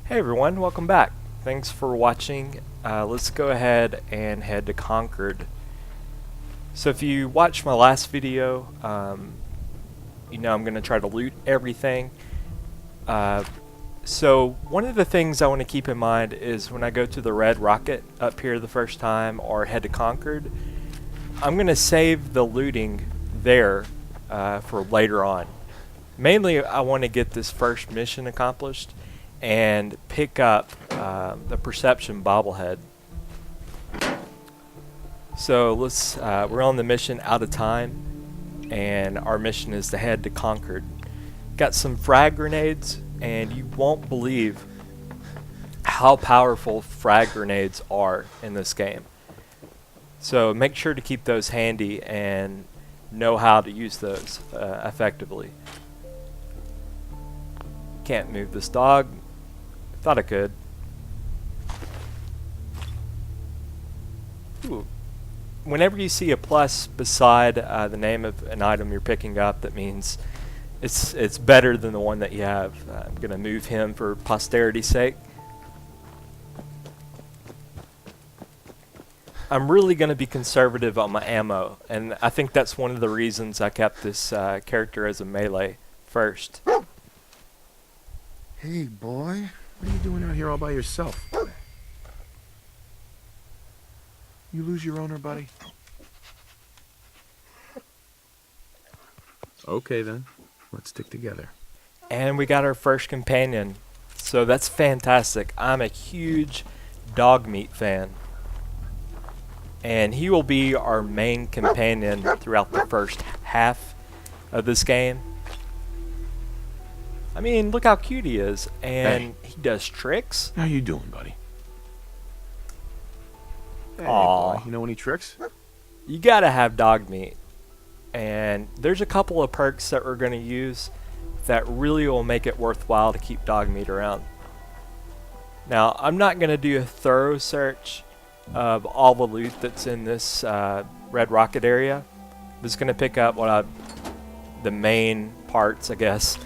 Hey everyone, welcome back. Thanks for watching. Let's go ahead and head to Concord. So if you watched my last video, you know I'm going to try to loot everything. So one of the things I want to keep in mind is when I go to the red rocket up here the first time or head to Concord, I'm going to save the looting there for later on. Mainly I want to get this first mission accomplished and pick up the perception bobblehead. So let's we're on the mission Out of Time, and our mission is to head to Concord. Got some frag grenades, and you won't believe how powerful frag grenades are in this game. So make sure to keep those handy and know how to use those effectively. Can't move this dog. Thought I could. Ooh. Whenever you see a plus beside the name of an item you're picking up, that means it's better than the one that you have. I'm going to move him for posterity's sake. I'm really going to be conservative on my ammo, and I think that's one of the reasons I kept this character as a melee first. Hey, boy. What are you doing out here all by yourself? You lose your owner, buddy? Okay, then. Let's stick together. And we got our first companion. So that's fantastic. I'm a huge Dogmeat fan. And he will be our main companion throughout the first half of this game. I mean, look how cute he is, and he does tricks. How you doing, buddy? Hey, Aw. boy. You know any tricks? You gotta have Dogmeat, and there's a couple of perks that we're gonna use that really will make it worthwhile to keep Dogmeat around. Now, I'm not gonna do a thorough search of all the loot that's in this red rocket area. I'm just gonna pick up the main parts, I guess.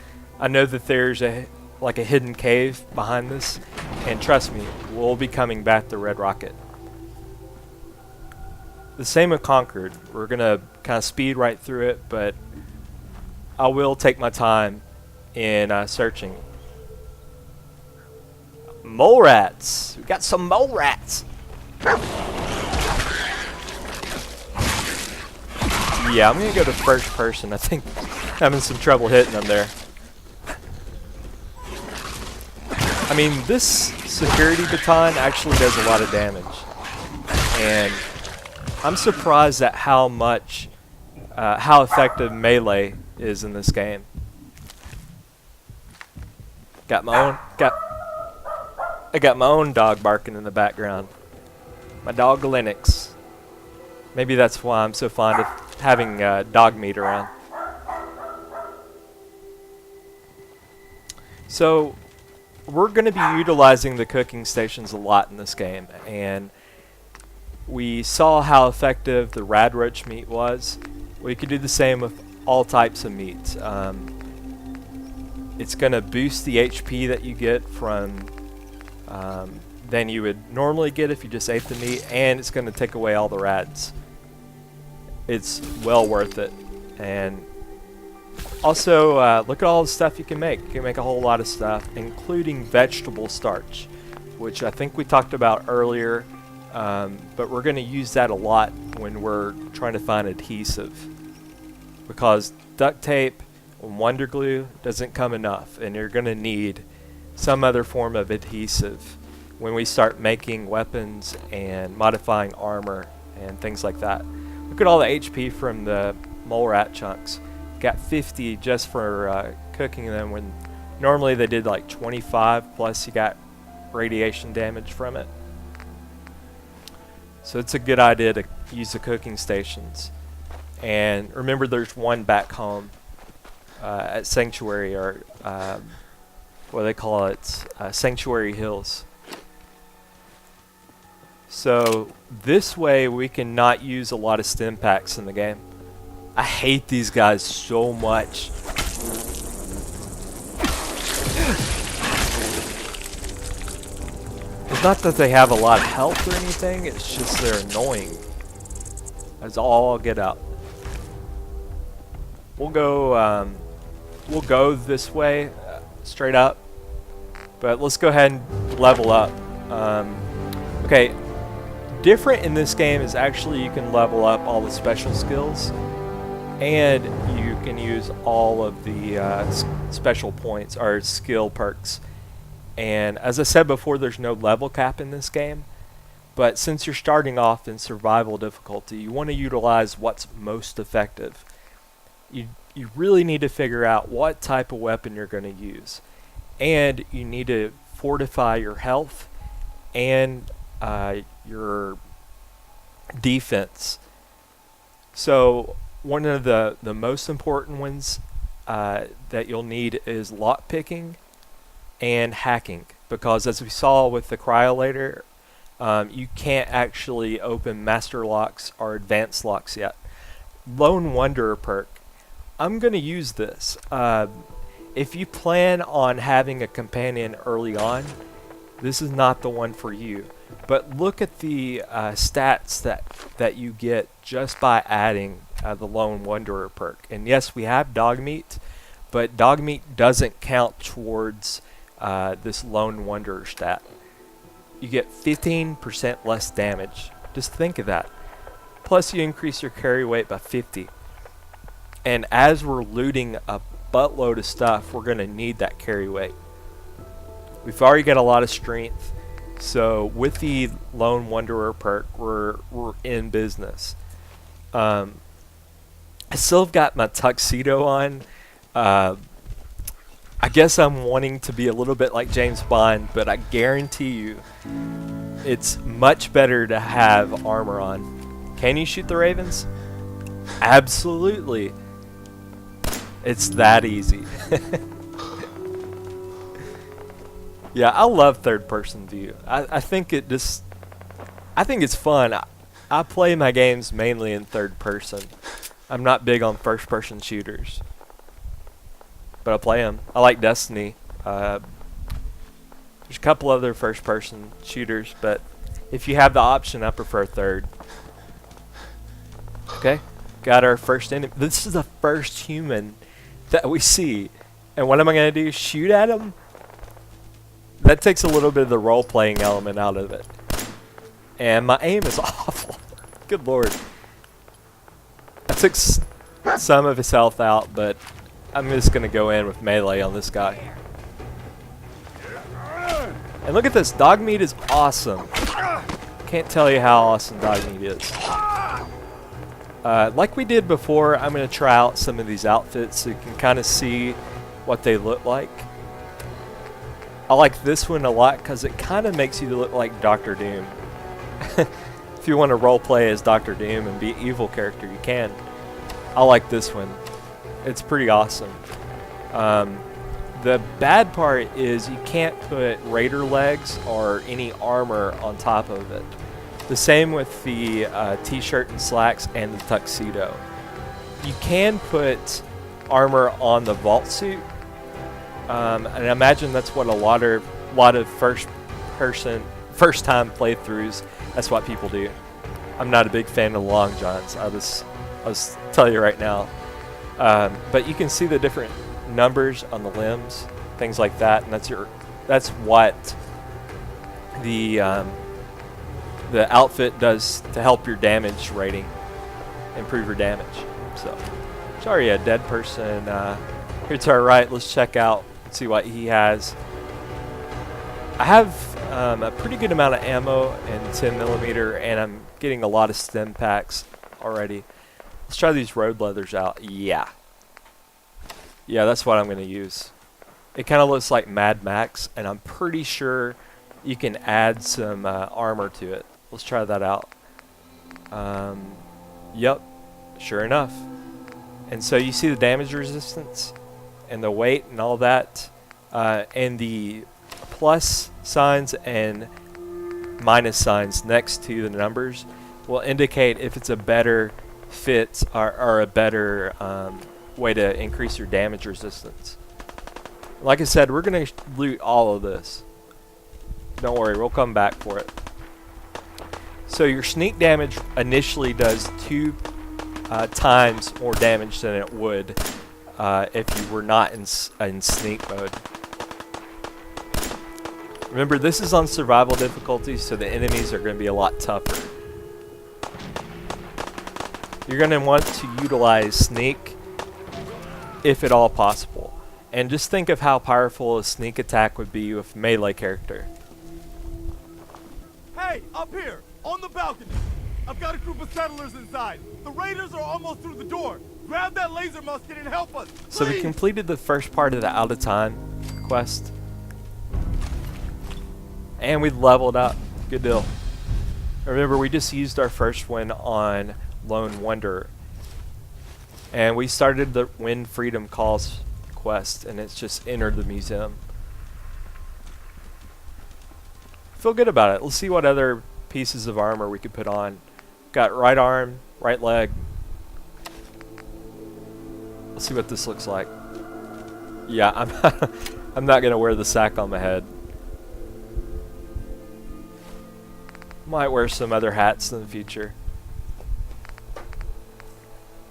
I know that there's a hidden cave behind this, and trust me, we'll be coming back to Red Rocket. The same with Concord. We're gonna kind of speed right through it, but I will take my time in searching. Mole rats! We got some mole rats! Yeah, I'm gonna go to first person. I think I'm having some trouble hitting them there. I mean, this security baton actually does a lot of damage, and I'm surprised at how effective melee is in this game. I got my own dog barking in the background. My dog Linux. Maybe that's why I'm so fond of having Dogmeat around. So we're going to be utilizing the cooking stations a lot in this game, and we saw how effective the rad roach meat was. We could do the same with all types of meats. It's going to boost the HP that you get from than you would normally get if you just ate the meat, and it's going to take away all the rads. It's well worth it. And also, look at all the stuff you can make. You can make a whole lot of stuff, including vegetable starch, which I think we talked about earlier, but we're going to use that a lot when we're trying to find adhesive, because duct tape and wonder glue doesn't come enough, and you're going to need some other form of adhesive when we start making weapons and modifying armor and things like that. Look at all the HP from the mole rat chunks. Got 50 just for cooking them, when normally they did like 25, plus you got radiation damage from it. So it's a good idea to use the cooking stations. And remember, there's one back home at Sanctuary, or what they call it, Sanctuary Hills. So this way we can not use a lot of Stimpacks in the game. I hate these guys so much. It's not that they have a lot of health or anything, it's just they're annoying. That's all I'll get out. We'll go this way, straight up. But let's go ahead and level up. Okay, different in this game is actually you can level up all the special skills, and you can use all of the special points or skill perks. And as I said before, there's no level cap in this game. But since you're starting off in survival difficulty, you want to utilize what's most effective. You really need to figure out what type of weapon you're going to use. And you need to fortify your health and your defense. So one of the most important ones that you'll need is lockpicking and hacking. Because as we saw with the cryolator, you can't actually open master locks or advanced locks yet. Lone Wanderer perk. I'm going to use this. If you plan on having a companion early on, this is not the one for you. But look at the stats that you get just by adding the Lone Wanderer perk. And yes, we have Dogmeat, but Dogmeat doesn't count towards this Lone Wanderer stat. You get 15% less damage. Just think of that. Plus you increase your carry weight by 50. And as we're looting a buttload of stuff, we're going to need that carry weight. We've already got a lot of strength, so with the Lone Wanderer perk, we're in business. I still have got my tuxedo on. I guess I'm wanting to be a little bit like James Bond, but I guarantee you it's much better to have armor on. Can you shoot the ravens? Absolutely. It's that easy. Yeah, I love third-person view. I think it's fun. I play my games mainly in third person. I'm not big on first-person shooters, but I play them. I like Destiny. There's a couple other first-person shooters, but if you have the option, I prefer third. Okay, got our first enemy. This is the first human that we see, and what am I going to do? Shoot at him? That takes a little bit of the role-playing element out of it. And my aim is awful. Good lord. I took some of his health out, but I'm just going to go in with melee on this guy. And look at this. Dogmeat is awesome. Can't tell you how awesome Dogmeat is. Like we did before, I'm going to try out some of these outfits so you can kind of see what they look like. I like this one a lot because it kind of makes you look like Dr. Doom. If you want to roleplay as Dr. Doom and be an evil character, you can. I like this one. It's pretty awesome. The bad part is you can't put raider legs or any armor on top of it. The same with the t-shirt and slacks and the tuxedo. You can put armor on the vault suit, and I imagine that's what a lot of first-time playthroughs. That's what people do. I'm not a big fan of the long johns. I'll just tell you right now. But you can see the different numbers on the limbs, things like that, and that's what the outfit does to help your damage rating, improve your damage. So, sorry, a dead person here to our right. Let's check out, see what he has. I have a pretty good amount of ammo and 10mm, and I'm getting a lot of Stimpacks already. Let's try these road leathers out. Yeah, that's what I'm going to use. It kind of looks like Mad Max, and I'm pretty sure you can add some armor to it. Let's try that out. Yep, sure enough. And so you see the damage resistance and the weight and all that, and the plus signs and minus signs next to the numbers will indicate if it's a better fit or a better way to increase your damage resistance. Like I said, we're going to loot all of this. Don't worry, we'll come back for it. So your sneak damage initially does 2 times more damage than it would if you were not in sneak mode. Remember, this is on survival difficulty, so the enemies are going to be a lot tougher. You're going to want to utilize sneak if at all possible. And just think of how powerful a sneak attack would be with a melee character. Hey, up here, on the balcony. I've got a group of settlers inside. The raiders are almost through the door. Grab that laser musket and help us, please. So we completed the first part of the Out of Time quest. And we leveled up. Good deal. Remember, we just used our first one on Lone Wanderer. And we started the When Freedom Calls quest, and it's just enter the museum. Feel good about it. Let's see what other pieces of armor we could put on. Got right arm, right leg. Let's see what this looks like. Yeah, I'm not gonna wear the sack on my head. Might wear some other hats in the future.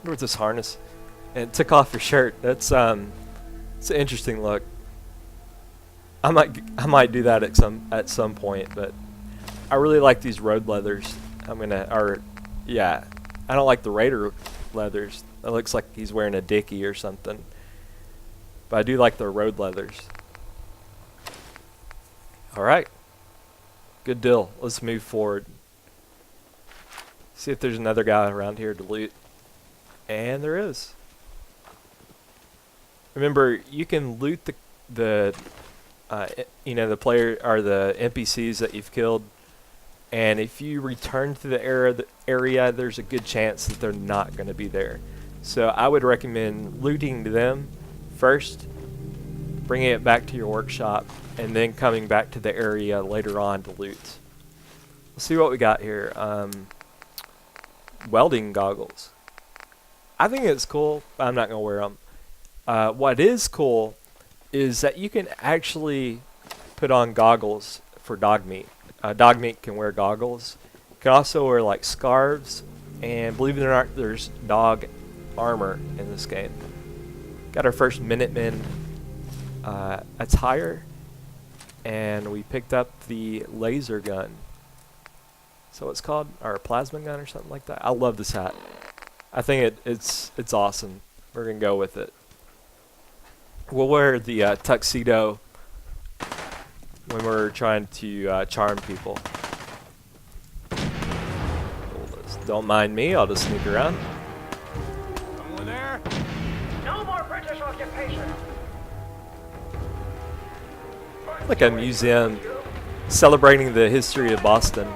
Look at this harness. And it took off your shirt. That's it's an interesting look. I might do that at some point, but I really like these road leathers. I don't like the Raider leathers. It looks like he's wearing a dickie or something. But I do like the road leathers. Alright. Good deal. Let's move forward. See if there's another guy around here to loot. And there is. Remember, you can loot the player or the NPCs that you've killed, and if you return to the area, there's a good chance that they're not going to be there. So I would recommend looting them first, bringing it back to your workshop, and then coming back to the area later on to loot. Let's see what we got here. Welding goggles. I think it's cool, but I'm not going to wear them. What is cool is that you can actually put on goggles for Dogmeat. Dogmeat can wear goggles. You can also wear like scarves, and believe it or not, there's dog armor in this game. Got our first Minutemen attire, and we picked up the laser gun. So it's called, or plasma gun or something like that. I love this hat. I think it's awesome. We're gonna go with it. We'll wear the tuxedo when we're trying to charm people. Don't mind me, I'll just sneak around. Someone there? No more British occupation. Like a museum celebrating the history of Boston.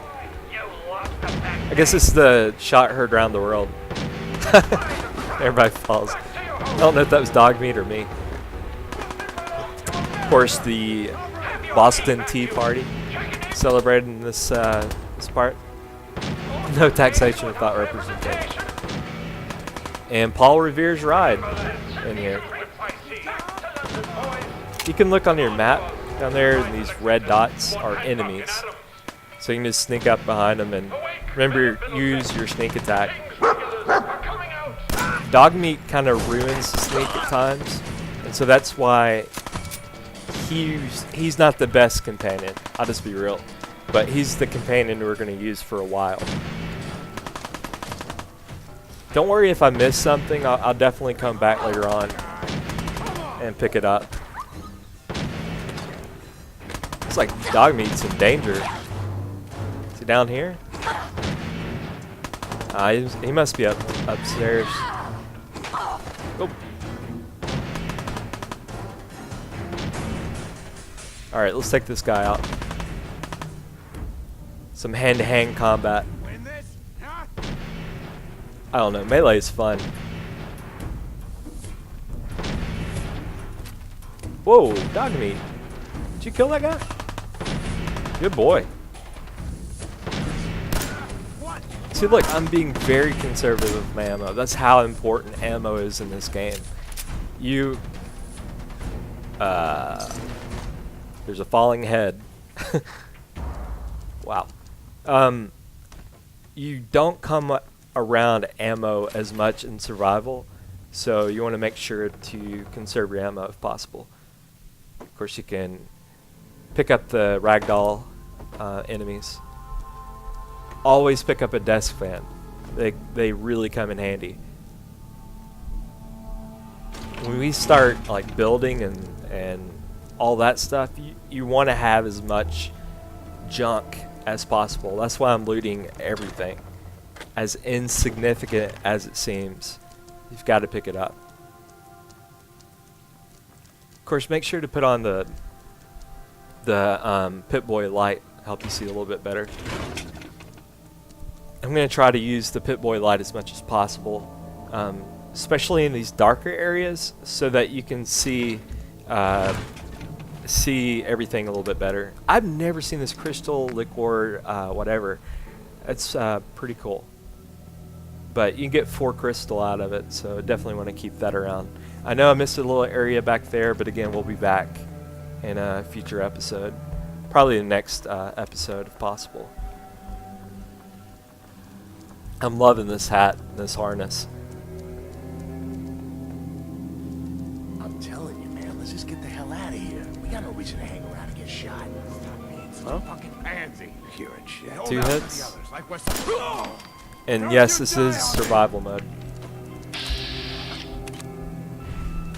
I guess it's the shot heard around the world. Everybody falls. I don't know if that was Dogmeat or me. Of course, the Boston Tea Party celebrating this this part. No taxation without representation. And Paul Revere's ride in here. You can look on your map down there, and these red dots are enemies. So you can just sneak up behind them, and remember, use your sneak attack. Dogmeat kind of ruins the sneak at times, and so that's why he's not the best companion. I'll just be real. But he's the companion we're going to use for a while. Don't worry if I miss something. I'll definitely come back later on and pick it up. It's like Dogmeat's in danger. Is he down here? He must be upstairs. Oh. Alright, let's take this guy out. Some hand-to-hand combat. I don't know, melee is fun. Whoa, Dogmeat. Did you kill that guy? Good boy. See, look, I'm being very conservative with my ammo. That's how important ammo is in this game. There's a falling head. Wow. You don't come around ammo as much in survival, so you want to make sure to conserve your ammo if possible. Of course, you can pick up the ragdoll enemies. Always pick up a desk fan. They really come in handy. When we start like building and all that stuff, you want to have as much junk as possible. That's why I'm looting everything. As insignificant as it seems, you've got to pick it up. Of course, make sure to put on the Pip-Boy light, help you see a little bit better. I'm going to try to use the Pip-Boy light as much as possible, especially in these darker areas, so that you can see everything a little bit better. I've never seen this crystal liquor, whatever. It's pretty cool. But you can get 4 crystal out of it, so definitely want to keep that around. I know I missed a little area back there, but again, we'll be back in a future episode. Probably the next episode if possible. I'm loving this hat and this harness. I'm telling you, man, let's just get the hell out of here. We got no reason to hang around and get shot. Stop being so fucking pansy. You're hearing shit. 2 hits. And yes, this is survival mode.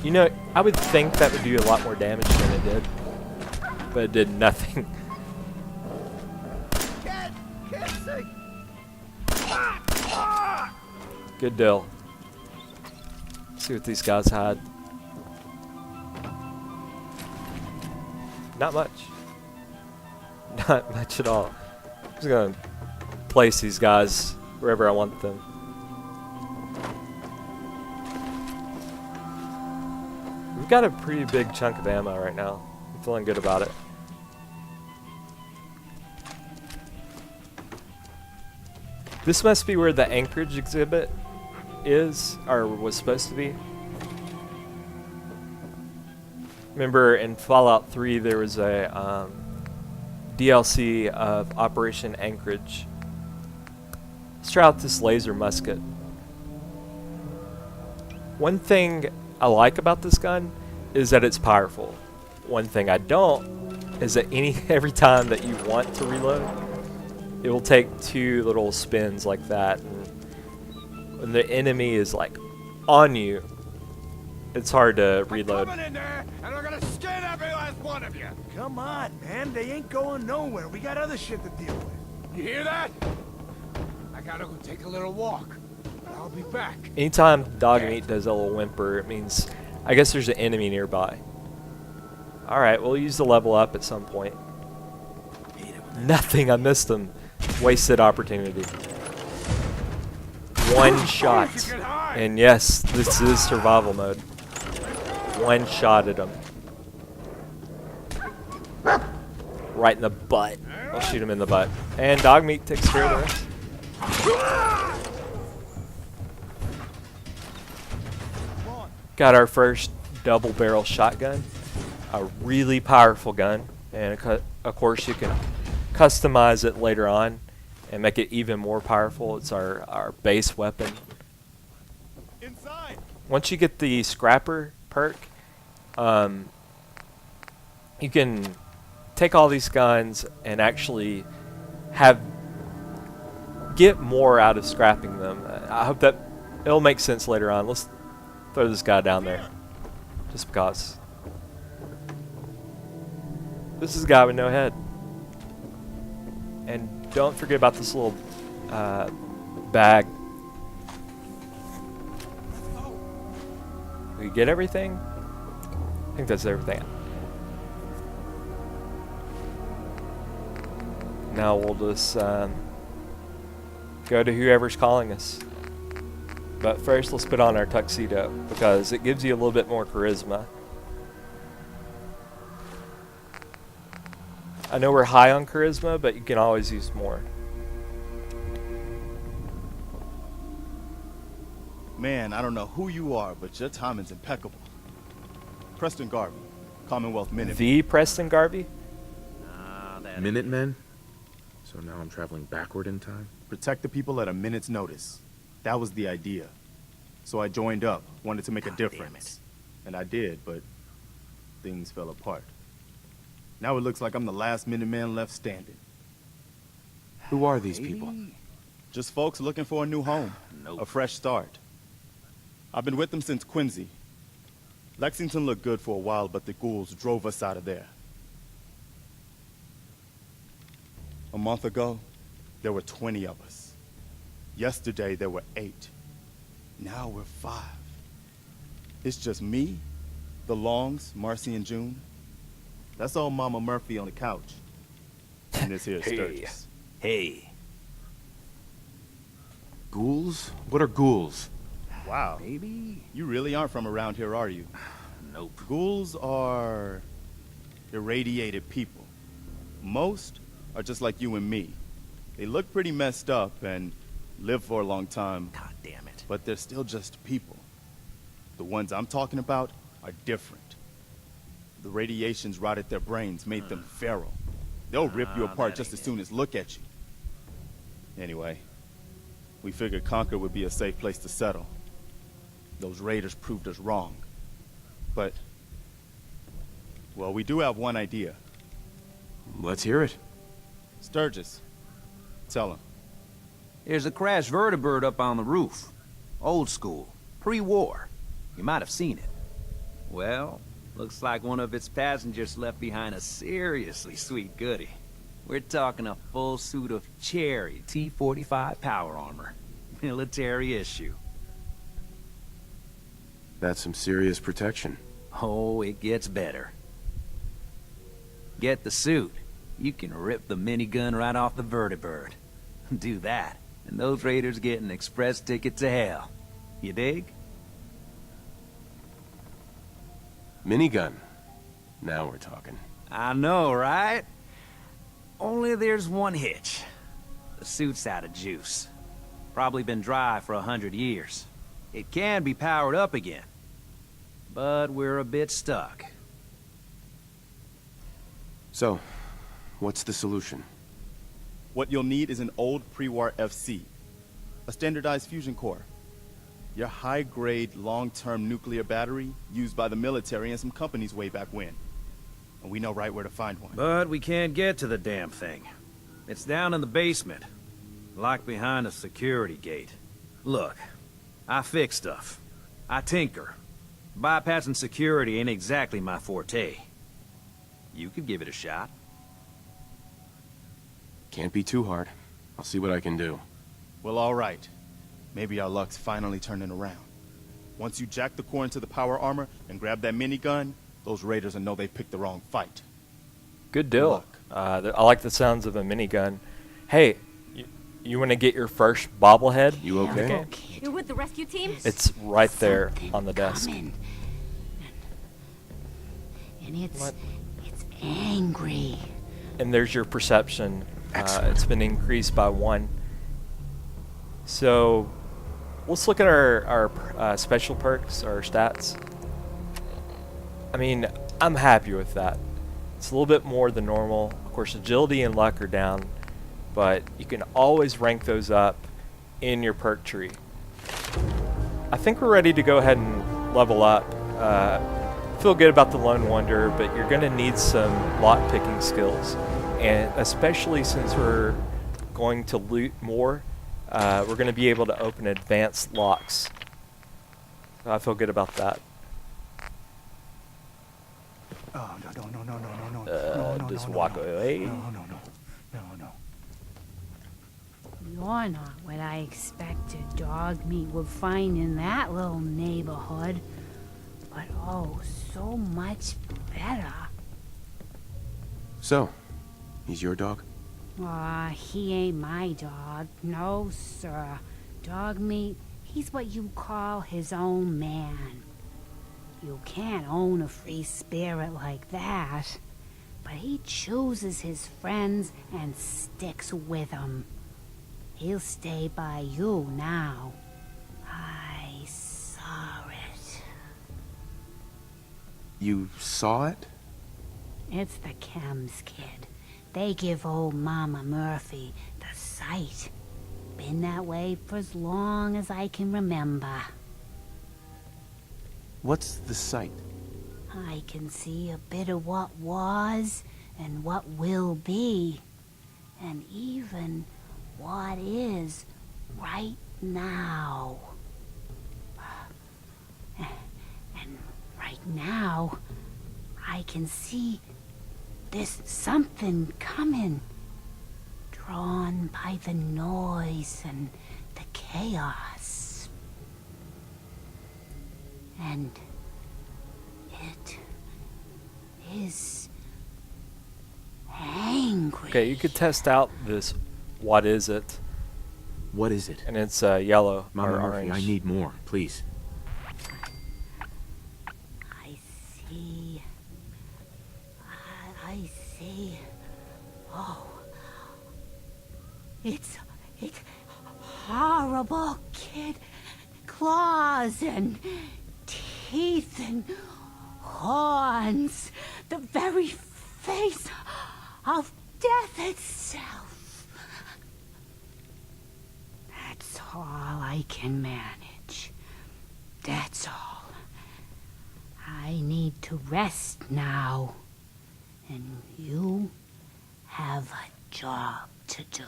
You know, I would think that would do a lot more damage than it did, but it did nothing. Good deal. Let's see what these guys had. Not much. Not much at all. I'm just gonna place these guys wherever I want them. We've got a pretty big chunk of ammo right now. I'm feeling good about it. This must be where the Anchorage exhibit is, or was supposed to be. Remember in Fallout 3 there was a DLC of Operation Anchorage. Let's try out this laser musket. One thing I like about this gun is that it's powerful. One thing I don't is that every time that you want to reload, it will take 2 little spins like that. And when the enemy is like on you, it's hard to reload. Coming in there, and we're gonna skin every last one of you. Come on, man. They ain't going nowhere. We got other shit to deal with. You hear that? I gotta go take a little walk. I'll be back. Anytime Dogmeat does a little whimper, it means I guess there's an enemy nearby. Alright, we'll use the level up at some point. Nothing, I missed him. Wasted opportunity. 1 shot. And yes, this is survival mode. 1 shot at him. Right in the butt. I'll shoot him in the butt. And Dogmeat takes care of the rest. Got our first double barrel shotgun. A really powerful gun. And of course you can customize it later on and make it even more powerful. It's our base weapon. Inside. Once you get the scrapper perk, you can take all these guns and actually get more out of scrapping them. I hope that it'll make sense later on. Let's throw this guy down there, just because. This is a guy with no head. And don't forget about this little bag. We get everything? I think that's everything. Now we'll just go to whoever's calling us. But first let's put on our tuxedo, because it gives you a little bit more charisma. I know we're high on charisma, but you can always use more. Man, I don't know who you are, but your timing's impeccable. Preston Garvey, Commonwealth Minutemen. The Preston Garvey? Minutemen? So now I'm traveling backward in time? Protect the people at a minute's notice. That was the idea. So I joined up, wanted to make a difference. And I did, but things fell apart. Now it looks like I'm the last Minuteman left standing. Who are these people? Just folks looking for a new home, a fresh start. I've been with them since Quincy. Lexington looked good for a while, but the ghouls drove us out of there. A month ago, there were 20 of us. Yesterday, there were 8. Now we're 5. It's just me, the Longs, Marcy and June. That's old Mama Murphy on the couch. And this here's Sturgis. Hey. Ghouls? What are ghouls? Wow. Maybe? You really aren't from around here, are you? Nope. Ghouls are irradiated people. Most are just like you and me. They look pretty messed up and live for a long time. God damn it. But they're still just people. The ones I'm talking about are different. The radiations rotted their brains, made them feral. They'll rip you apart just as soon as look at you. Anyway, we figured Concord would be a safe place to settle. Those raiders proved us wrong. But, well, we do have one idea. Let's hear it. Sturgis, tell him. There's a crashed vertibird up on the roof. Old school. Pre-war. You might have seen it. Well, looks like one of its passengers left behind a seriously sweet goodie. We're talking a full suit of cherry T-45 power armor. Military issue. That's some serious protection. Oh, it gets better. Get the suit. You can rip the minigun right off the vertibird. Do that, and those raiders get an express ticket to hell. You dig? Minigun. Now we're talking. I know, right? Only there's one hitch. The suit's out of juice. Probably been dry for 100 years. It can be powered up again. But we're a bit stuck. So, what's the solution? What you'll need is an old pre-war FC, a standardized fusion core, your high-grade, long-term nuclear battery used by the military and some companies way back when. And we know right where to find one. But we can't get to the damn thing. It's down in the basement, locked behind a security gate. Look, I fix stuff. I tinker. Bypassing security ain't exactly my forte. You could give it a shot. Can't be too hard. I'll see what I can do. Well, all right. Maybe our luck's finally turning around. Once you jack the core into the power armor and grab that minigun, those raiders will know they picked the wrong fight. Good deal. I like the sounds of a minigun. Hey, you want to get your first bobblehead? You okay? You're with the rescue team? It's right there on the desk. And it's angry. And there's your perception. It's been increased by 1. So let's look at our special perks, our stats. I mean, I'm happy with that. It's a little bit more than normal. Of course, agility and luck are down, but you can always rank those up in your perk tree. I think we're ready to go ahead and level up. Feel good about the Lone Wonder, but you're going to need some lock picking skills, and especially since we're going to loot more, we're going to be able to open advanced locks. So I feel good about that. Oh, no. Just walk away. No. You're not what I expected Dogmeat would find in that little neighborhood. But oh, so much better. So, he's your dog? Aw, he ain't my dog. No, sir. Dogmeat, he's what you call his own man. You can't own a free spirit like that. But he chooses his friends and sticks with them. He'll stay by you now. I saw it. You saw it? It's the Chems, kid. They give old Mama Murphy the sight. Been that way for as long as I can remember. What's the sight? I can see a bit of what was and what will be, and even what is right now. And right now, I can see there's something coming, drawn by the noise and the chaos. And it is angry. Okay, you could test out this. What is it? What is it? And it's yellow Mama or Murphy, orange. I need more, please. I see. I see. Oh. It's horrible, kid. Claws and teeth and horns. The very face of death itself. That's all I can manage. That's all. I need to rest now. And you have a job to do.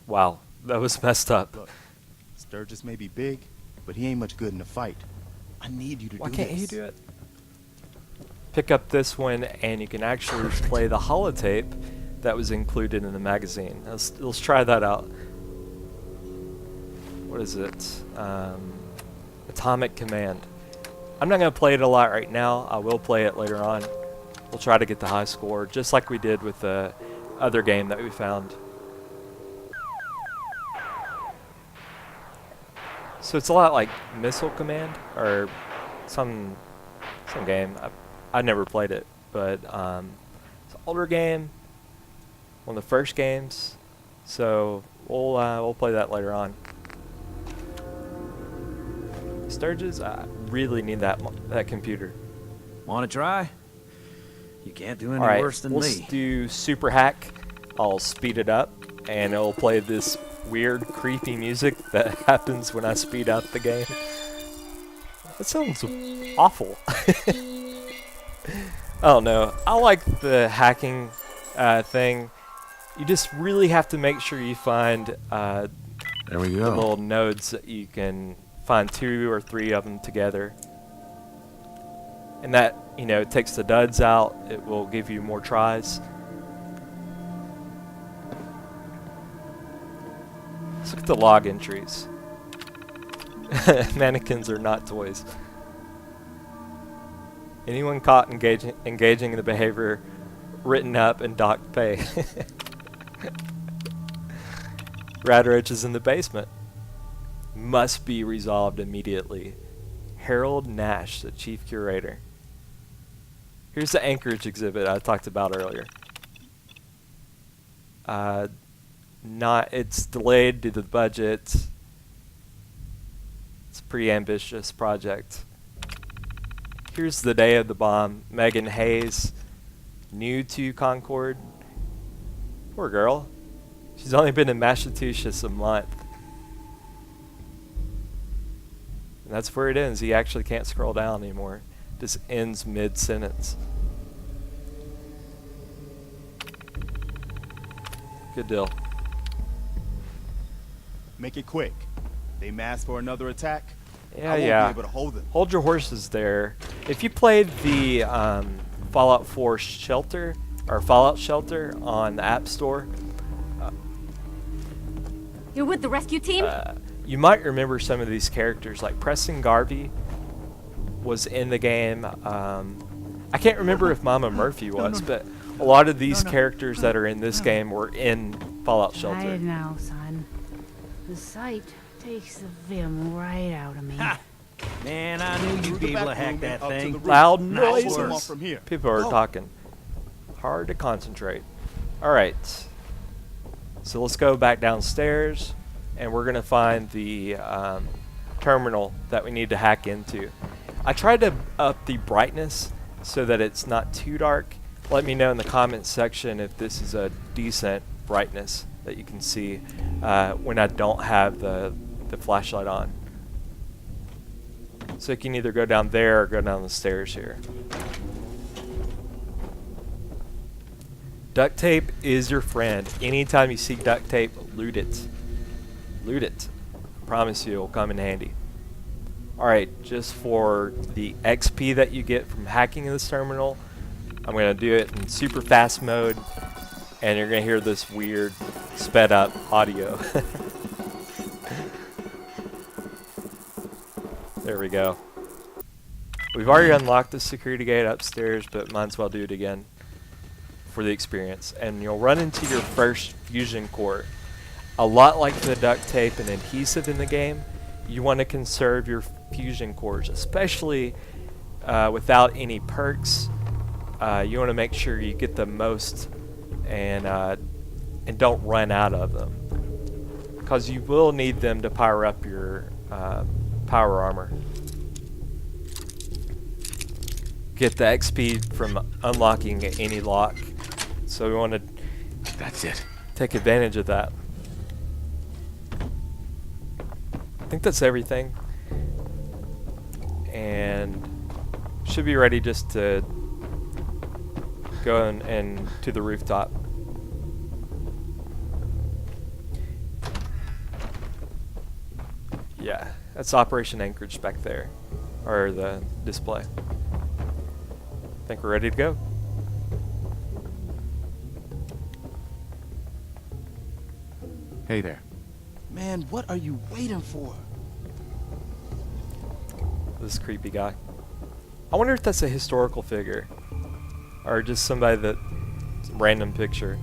Wow, that was messed up. Look, Sturgis may be big, but he ain't much good in a fight. I need you to Why do can't this. he do it? Pick up this one, and you can actually play the holotape that was included in the magazine. Let's try that out. What is it? Atomic Command. I'm not going to play it a lot right now. I will play it later on. We'll try to get the high score, just like we did with the other game that we found. So it's a lot like Missile Command, or some game. I never played it, but it's an older game, one of the first games. So we'll play that later on. Sturgis, I really need that computer. Want to try? You can't do any All right, worse than let's me. do Super Hack. I'll speed it up, and it'll play this weird, creepy music that happens when I speed up the game. That sounds awful. I don't know. I like the hacking thing. You just really have to make sure you find There we the go. little nodes that you can find 2 or 3 of them together. And that, takes the duds out. It will give you more tries. Let's look at the log entries. Mannequins are not toys. Anyone caught engaging in the behavior written up and docked pay. Rat roaches in the basement. Must be resolved immediately. Harold Nash, the chief curator. Here's the Anchorage exhibit I talked about earlier. It's delayed due to the budget. It's a pretty ambitious project. Here's the day of the bomb. Megan Hayes, new to Concord. Poor girl. She's only been in Massachusetts a month. And that's where it ends. He actually can't scroll down anymore. Just ends mid-sentence. Good deal. Make it quick. They mass for another attack. Yeah, I won't yeah. be able to hold them. Hold your horses there. If you played the Fallout 4 Shelter, or Fallout Shelter on the App Store, You're with the rescue team? you might remember some of these characters, like Preston Garvey was in the game. I can't remember if Mama Murphy was, but a lot of these characters that are in this game were in Fallout I Shelter. know, son. The sight takes the vim right out of me. Man, I knew Through you'd the be able to back hack room that and up to the thing. roof. Loud I'll pull them off noises. from here. People are Go. talking. Hard to concentrate. Alright. So let's go back downstairs, and we're going to find the terminal that we need to hack into. I tried to up the brightness so that it's not too dark, let me know in the comments section if this is a decent brightness that you can see when I don't have the flashlight on. So you can either go down there or go down the stairs here. Duct tape is your friend. Anytime you see duct tape, loot it. Loot it. Promise you, it'll come in handy. Alright, just for the XP that you get from hacking this terminal, I'm going to do it in super fast mode, and you're going to hear this weird sped up audio. There we go. We've already unlocked the security gate upstairs, but might as well do it again for the experience. And you'll run into your first fusion core. A lot like the duct tape and adhesive in the game, you want to conserve your fusion cores, especially without any perks. You want to make sure you get the most and don't run out of them, because you will need them to power up your power armor. Get the XP from unlocking any lock, so we want to That's it. take advantage of that. I think that's everything, and should be ready just to go and to the rooftop. Yeah, that's Operation Anchorage back there, or the display. I think we're ready to go. Hey there. Man, what are you waiting for? This creepy guy. I wonder if that's a historical figure, or just somebody that random picture.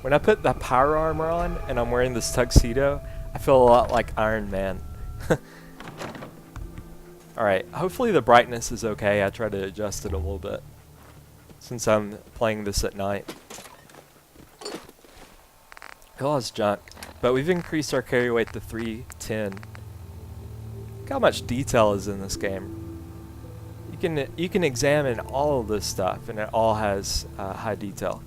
When I put the power armor on and I'm wearing this tuxedo, I feel a lot like Iron Man. Alright, hopefully the brightness is okay. I try to adjust it a little bit since I'm playing this at night. A lot of junk, but we've increased our carry weight to 310. Look how much detail is in this game. You can examine all of this stuff, and it all has high detail.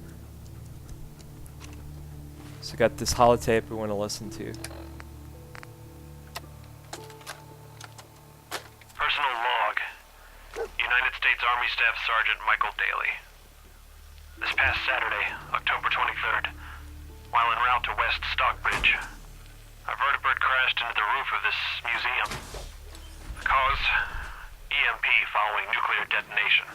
So we got this holotape we want to listen to. Personal log. United States Army Staff Sergeant Michael Daly. This past Saturday, October 23rd, while en route to West Stockbridge, a vertibird crashed into the roof of this museum. The cause? EMP following nuclear detonation.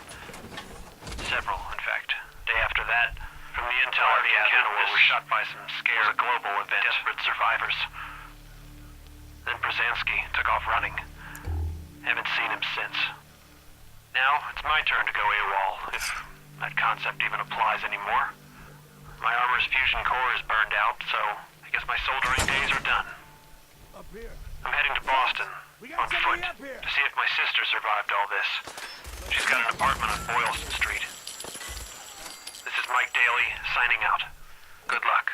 Several, in fact. Day after that, from the intel the Canada was shot by some scared global event. Desperate survivors. Then Brzezinski took off running. Haven't seen him since. Now, it's my turn to go AWOL, if that concept even applies anymore. My armor's fusion core is burned out, so I guess my soldering days are done. Up here. I'm heading to Boston, on foot, to see if my sister survived all this. She's got an apartment on Boylston Street. This is Mike Daly, signing out. Good luck.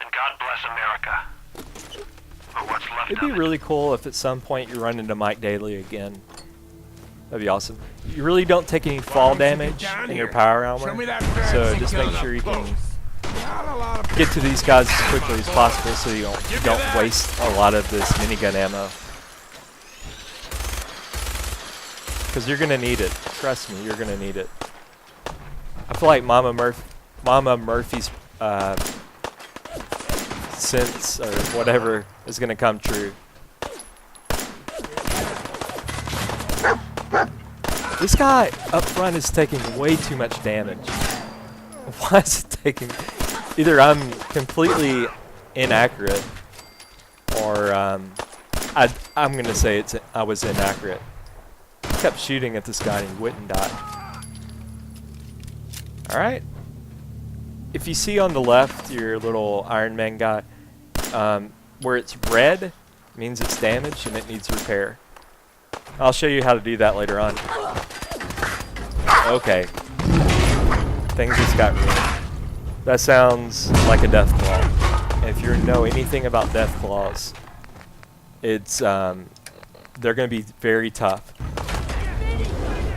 And God bless America. Or what's left It'd be of it. really cool if at some point you run into Mike Daly again. That'd be awesome. You really don't take any fall damage in your power armor, so just make sure you can get to these guys as quickly as possible so you don't waste a lot of this minigun ammo. Because you're gonna need it. Trust me, you're gonna need it. I feel like Mama Murphy's sense or whatever is gonna come true. This guy up front is taking way too much damage. Why is it taking... Either I'm completely inaccurate, or I'm gonna say I was inaccurate. I kept shooting at this guy and he wouldn't die. Alright. If you see on the left your little Iron Man guy, where it's red means it's damaged and it needs repair. I'll show you how to do that later on. Okay. Things just got ruined. That sounds like a Deathclaw. And if you know anything about Deathclaws, it's they're going to be very tough.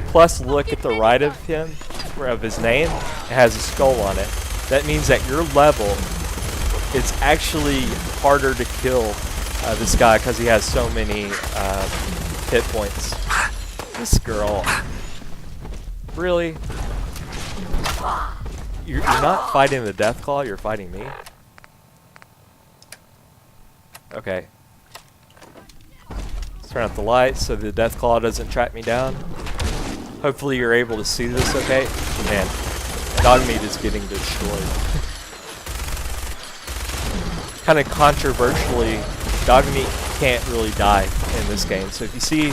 Plus, look at the right of him, of his name, it has a skull on it. That means at your level, it's actually harder to kill this guy because he has so many hit points. This girl. Really? You're not fighting the Deathclaw, you're fighting me? Okay. Let's turn out the lights so the Deathclaw doesn't track me down. Hopefully you're able to see this okay. Man, Dogmeat is getting destroyed. Kind of controversially, Dogmeat can't really die in this game. So if you see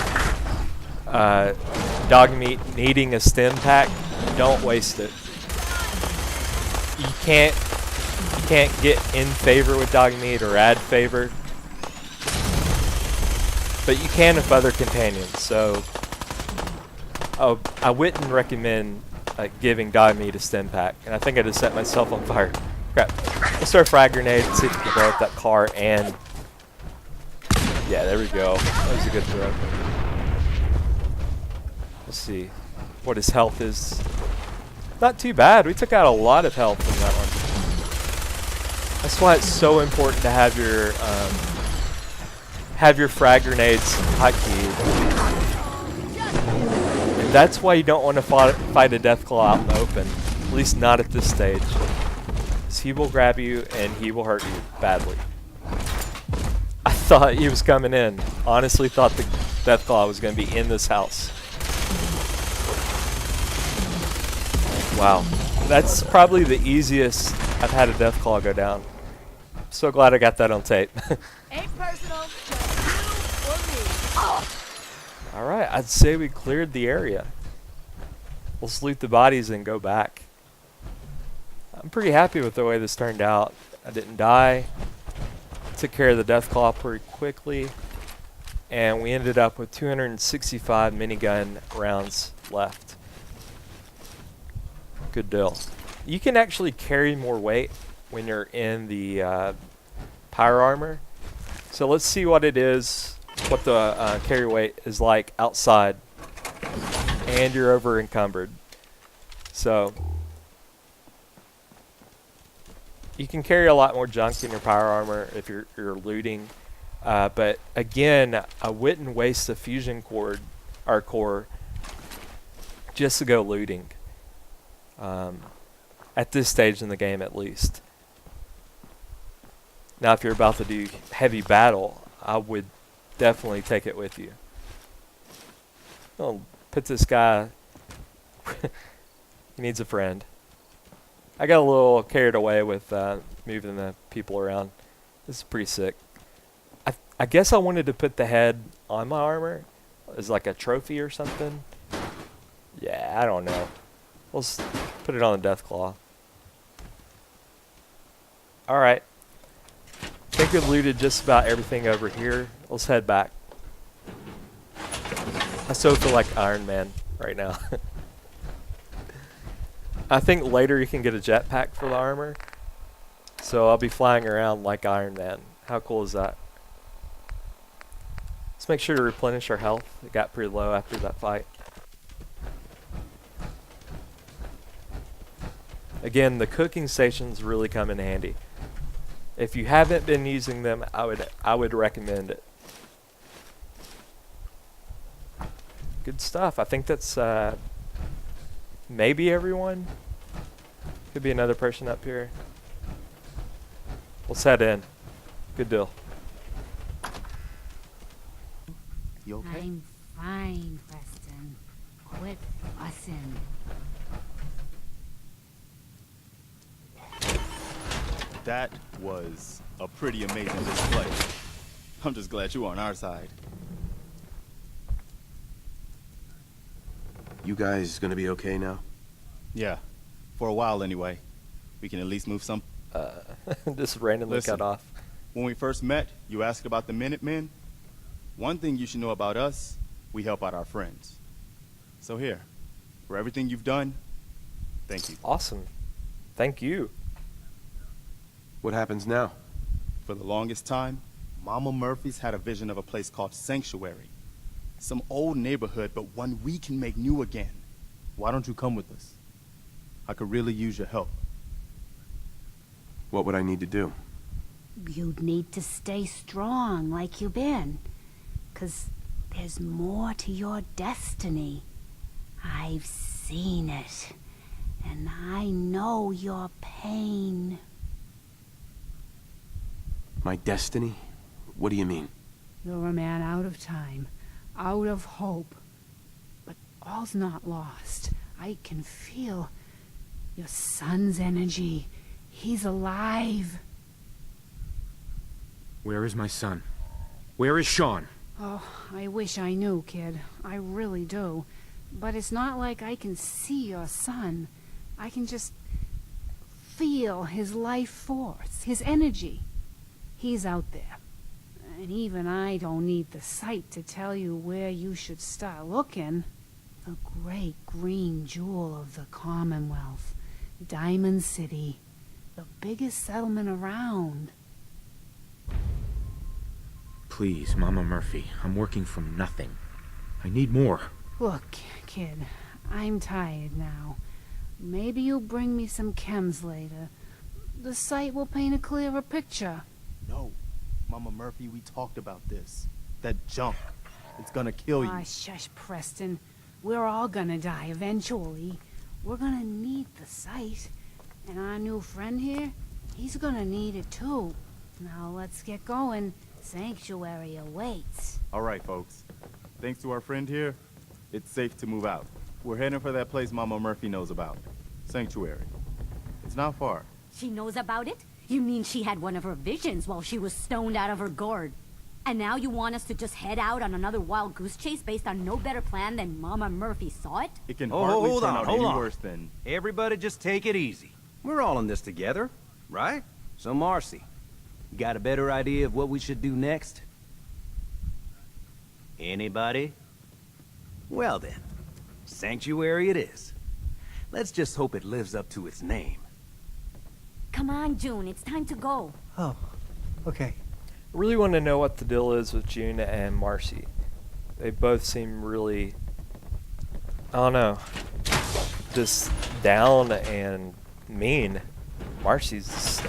Dogmeat needing a Stimpack, don't waste it. You can't get in favor with Dogmeat or add favor, but you can with other companions. So I wouldn't recommend giving Dogmeat a Stimpack, and I think I just set myself on fire. Crap. Let's throw a frag grenade and see if we can blow up that car. And yeah, there we go. That was a good throw. Let's see what his health is. Not too bad. We took out a lot of health from that one. That's why it's so important to have your frag grenades hotkeyed. And that's why you don't want to fight a Deathclaw out in the open. At least not at this stage. Because he will grab you and he will hurt you badly. I thought he was coming in. Honestly thought the Deathclaw was going to be in this house. Wow. That's probably the easiest I've had a Deathclaw go down. So glad I got that on tape. Ain't personal, just you or me. Alright, I'd say we cleared the area. We'll loot the bodies and go back. I'm pretty happy with the way this turned out. I didn't die. Took care of the Deathclaw pretty quickly. And we ended up with 265 minigun rounds left. Good deal. You can actually carry more weight when you're in the pyre armor. So let's see what it is, what the carry weight is like outside. And you're over encumbered. So you can carry a lot more junk in your pyre armor if you're looting. But again, I wouldn't waste the fusion core just to go looting. At this stage in the game, at least. Now, if you're about to do heavy battle, I would definitely take it with you. I'll put this guy. He needs a friend. I got a little carried away with moving the people around. This is pretty sick. I guess I wanted to put the head on my armor as like a trophy or something. Yeah, I don't know. Let's put it on the Deathclaw. Alright. I think we've looted just about everything over here. Let's head back. I so feel like Iron Man right now. I think later you can get a jetpack for the armor. So I'll be flying around like Iron Man. How cool is that? Let's make sure to replenish our health. It got pretty low after that fight. Again, the cooking stations really come in handy. If you haven't been using them, I would recommend it. Good stuff. I think that's maybe everyone. Could be another person up here. Let's head in. Good deal. You okay? I'm fine, Preston. Quit fussing. That was a pretty amazing display. I'm just glad you were on our side. You guys gonna be okay now? Yeah, for a while anyway. We can at least move some. Just randomly Listen, cut off. When we first met, you asked about the Minutemen. One thing you should know about us, we help out our friends. So here, for everything you've done, thank you. Awesome. Thank you. What happens now? For the longest time, Mama Murphy's had a vision of a place called Sanctuary. Some old neighborhood, but one we can make new again. Why don't you come with us? I could really use your help. What would I need to do? You'd need to stay strong like you've been. 'Cause there's more to your destiny. I've seen it. And I know your pain. My destiny? What do you mean? You're a man out of time, out of hope. But all's not lost. I can feel your son's energy. He's alive. Where is my son? Where is Sean? Oh, I wish I knew, kid. I really do. But it's not like I can see your son. I can just feel his life force, his energy. He's out there. And even I don't need the sight to tell you where you should start looking. The great green jewel of the Commonwealth. Diamond City. The biggest settlement around. Please, Mama Murphy, I'm working from nothing. I need more. Look, kid, I'm tired now. Maybe you'll bring me some chems later. The sight will paint a clearer picture. No, Mama Murphy, we talked about this. That junk, it's gonna kill you. Ah, shush, Preston. We're all gonna die eventually. We're gonna need the sight. And our new friend here, he's gonna need it too. Now let's get going. Sanctuary awaits. All right, folks. Thanks to our friend here, it's safe to move out. We're heading for that place Mama Murphy knows about. Sanctuary. It's not far. She knows about it? You mean she had one of her visions while she was stoned out of her gourd? And now you want us to just head out on another wild goose chase based on no better plan than Mama Murphy saw it? It can hardly turn out any worse than... Everybody just take it easy. We're all in this together, right? So Marcy, you got a better idea of what we should do next? Anybody? Well then, Sanctuary it is. Let's just hope it lives up to its name. Come on, June, it's time to go. Oh, okay. I really want to know what the deal is with June and Marcy. They both seem really, I don't know, just down and mean. Marcy's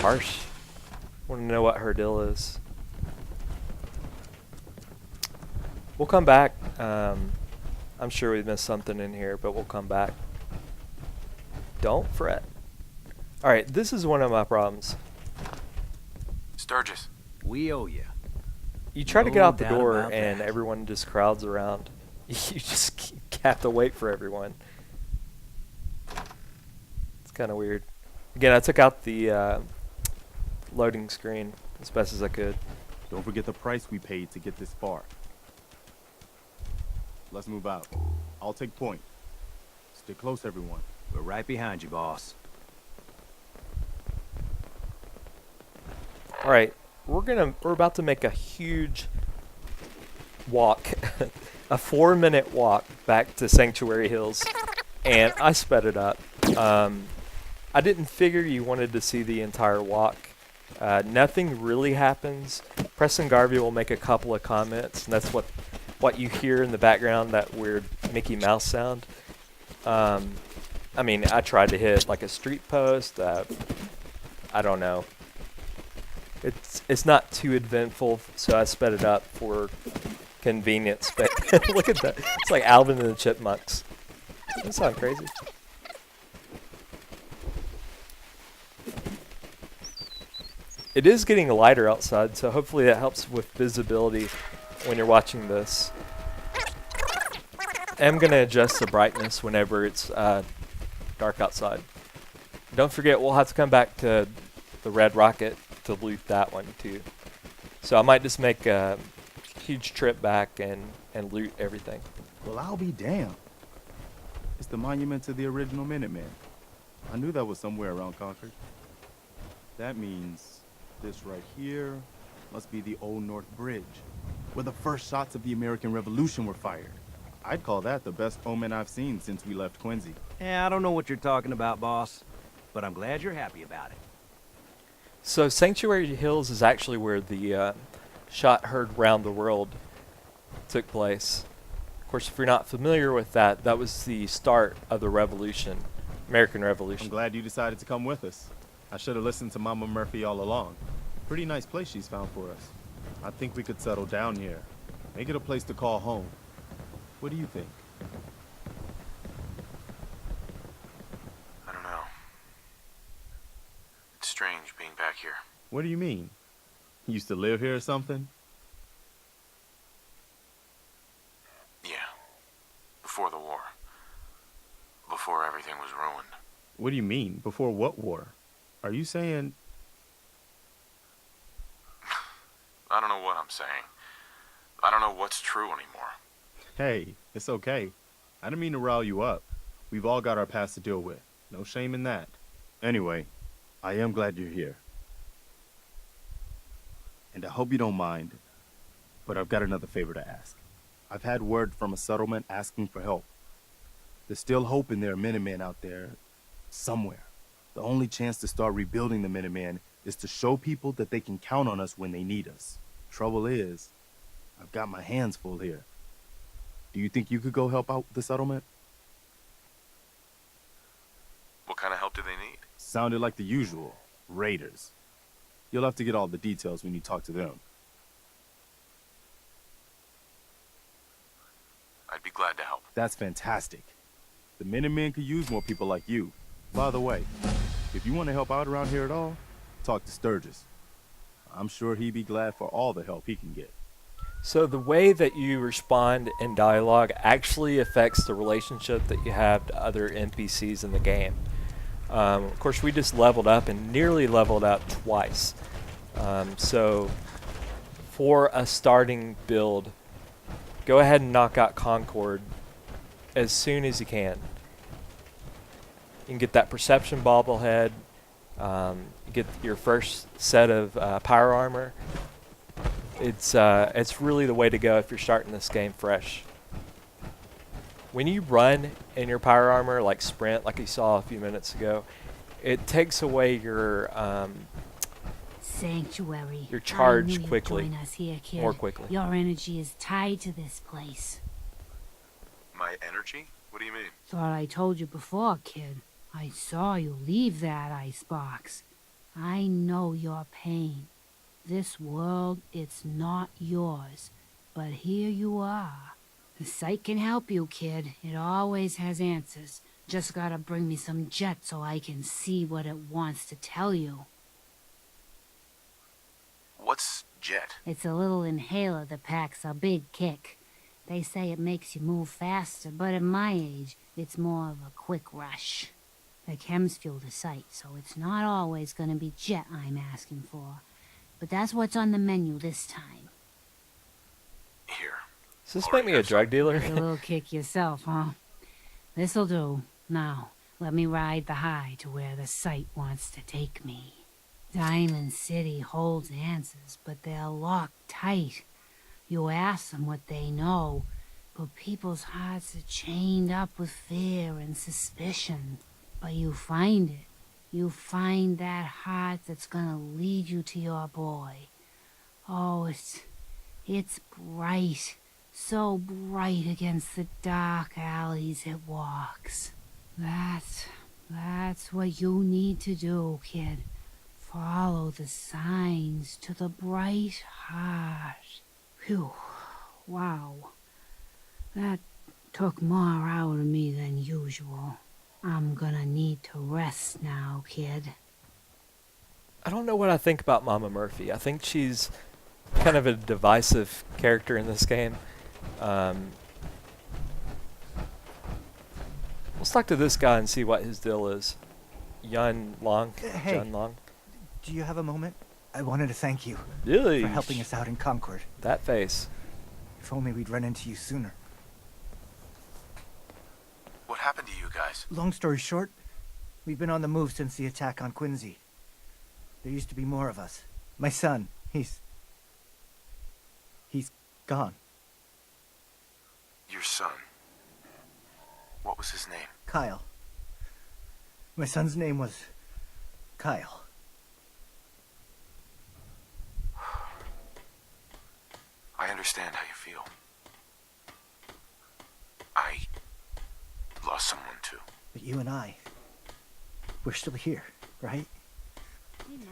harsh. I want to know what her deal is. We'll come back. I'm sure we missed something in here, but we'll come back. Don't fret. Alright, this is one of my problems. Sturgis. We owe you. You try to get out the doubt door about and that. everyone just crowds around. You just have to wait for everyone. It's kind of weird. Again, I took out the loading screen as best as I could. Don't forget the price we paid to get this far. Let's move out. I'll take point. Stay close, everyone. We're right behind you, boss. Alright, we're about to make a huge walk. A 4-minute walk back to Sanctuary Hills. And I sped it up. I didn't figure you wanted to see the entire walk. Nothing really happens. Preston Garvey will make a couple of comments, and that's what you hear in the background, that weird Mickey Mouse sound. I mean, I tried to hit like a street post. I don't know. It's not too eventful, so I sped it up for convenience. But look at that. It's like Alvin and the Chipmunks. That sounds crazy. It is getting lighter outside, so hopefully that helps with visibility when you're watching this. I'm going to adjust the brightness whenever it's dark outside. Don't forget, we'll have to come back to the Red Rocket to loot that one too. So I might just make a huge trip back and loot everything. Well, I'll be damned. It's the monument to the original Minutemen. I knew that was somewhere around Concord. That means this right here must be the Old North Bridge, where the first shots of the American Revolution were fired. I'd call that the best omen I've seen since we left Quincy. Yeah, I don't know what you're talking about, boss, but I'm glad you're happy about it. So Sanctuary Hills is actually where the shot heard round the world took place. Of course, if you're not familiar with that, that was the start of the Revolution, American Revolution. I'm glad you decided to come with us. I should have listened to Mama Murphy all along. Pretty nice place she's found for us. I think we could settle down here. Make it a place to call home. What do you think? I don't know. It's strange being back here. What do you mean? You used to live here or something? Yeah. Before the war. Before everything was ruined. What do you mean? Before what war? Are you saying... I don't know what I'm saying. I don't know what's true anymore. Hey, it's okay. I didn't mean to rile you up. We've all got our past to deal with. No shame in that. Anyway, I am glad you're here. And I hope you don't mind, but I've got another favor to ask. I've had word from a settlement asking for help. There's still hope in there are Minutemen out there somewhere. The only chance to start rebuilding the Minutemen is to show people that they can count on us when they need us. Trouble is, I've got my hands full here. Do you think you could go help out the settlement? What kind of help do they need? Sounded like the usual. Raiders. You'll have to get all the details when you talk to them. I'd be glad to help. That's fantastic. The Minutemen could use more people like you. By the way, if you want to help out around here at all, talk to Sturgis. I'm sure he'd be glad for all the help he can get. So the way that you respond in dialogue actually affects the relationship that you have to other NPCs in the game. Of course, we just leveled up and nearly leveled up twice. So for a starting build, go ahead and knock out Concord as soon as you can. You can get that perception bobblehead, get your first set of power armor. It's really the way to go if you're starting this game fresh. When you run in your power armor, like sprint, like you saw a few minutes ago, it takes away your Sanctuary. your charge I knew quickly, you'd join us here, kid. more quickly. Your energy is tied to this place. My energy? What do you mean? Thought I told you before, kid. I saw you leave that icebox. I know your pain. This world, it's not yours. But here you are. The site can help you, kid. It always has answers. Just gotta bring me some jet so I can see what it wants to tell you. What's jet? It's a little inhaler that packs a big kick. They say it makes you move faster, but at my age, it's more of a quick rush. The chems fuel the site, so it's not always gonna be jet I'm asking for. But that's what's on the menu this time. Here. Does this make me a drug dealer? A little kick yourself, huh? This'll do. Now, let me ride the high to where the site wants to take me. Diamond City holds answers, but they're locked tight. You ask them what they know, but people's hearts are chained up with fear and suspicion. But you find it. You find that heart that's gonna lead you to your boy. Oh, it's bright. So bright against the dark alleys it walks. That's what you need to do, kid. Follow the signs to the bright heart. Phew. Wow. That took more out of me than usual. I'm gonna need to rest now, kid. I don't know what I think about Mama Murphy. I think she's kind of a divisive character in this game. Let's talk to this guy and see what his deal is. Yun Long. Hey. Jun Long. Do you have a moment? I wanted to thank you Really? for helping us out in Concord. That face. If only we'd run into you sooner. What happened to you guys? Long story short, we've been on the move since the attack on Quincy. There used to be more of us. My son, he's gone. Your son. What was his name? Kyle. My son's name was Kyle. I understand how you feel. I lost someone too. But you and I, we're still here, right?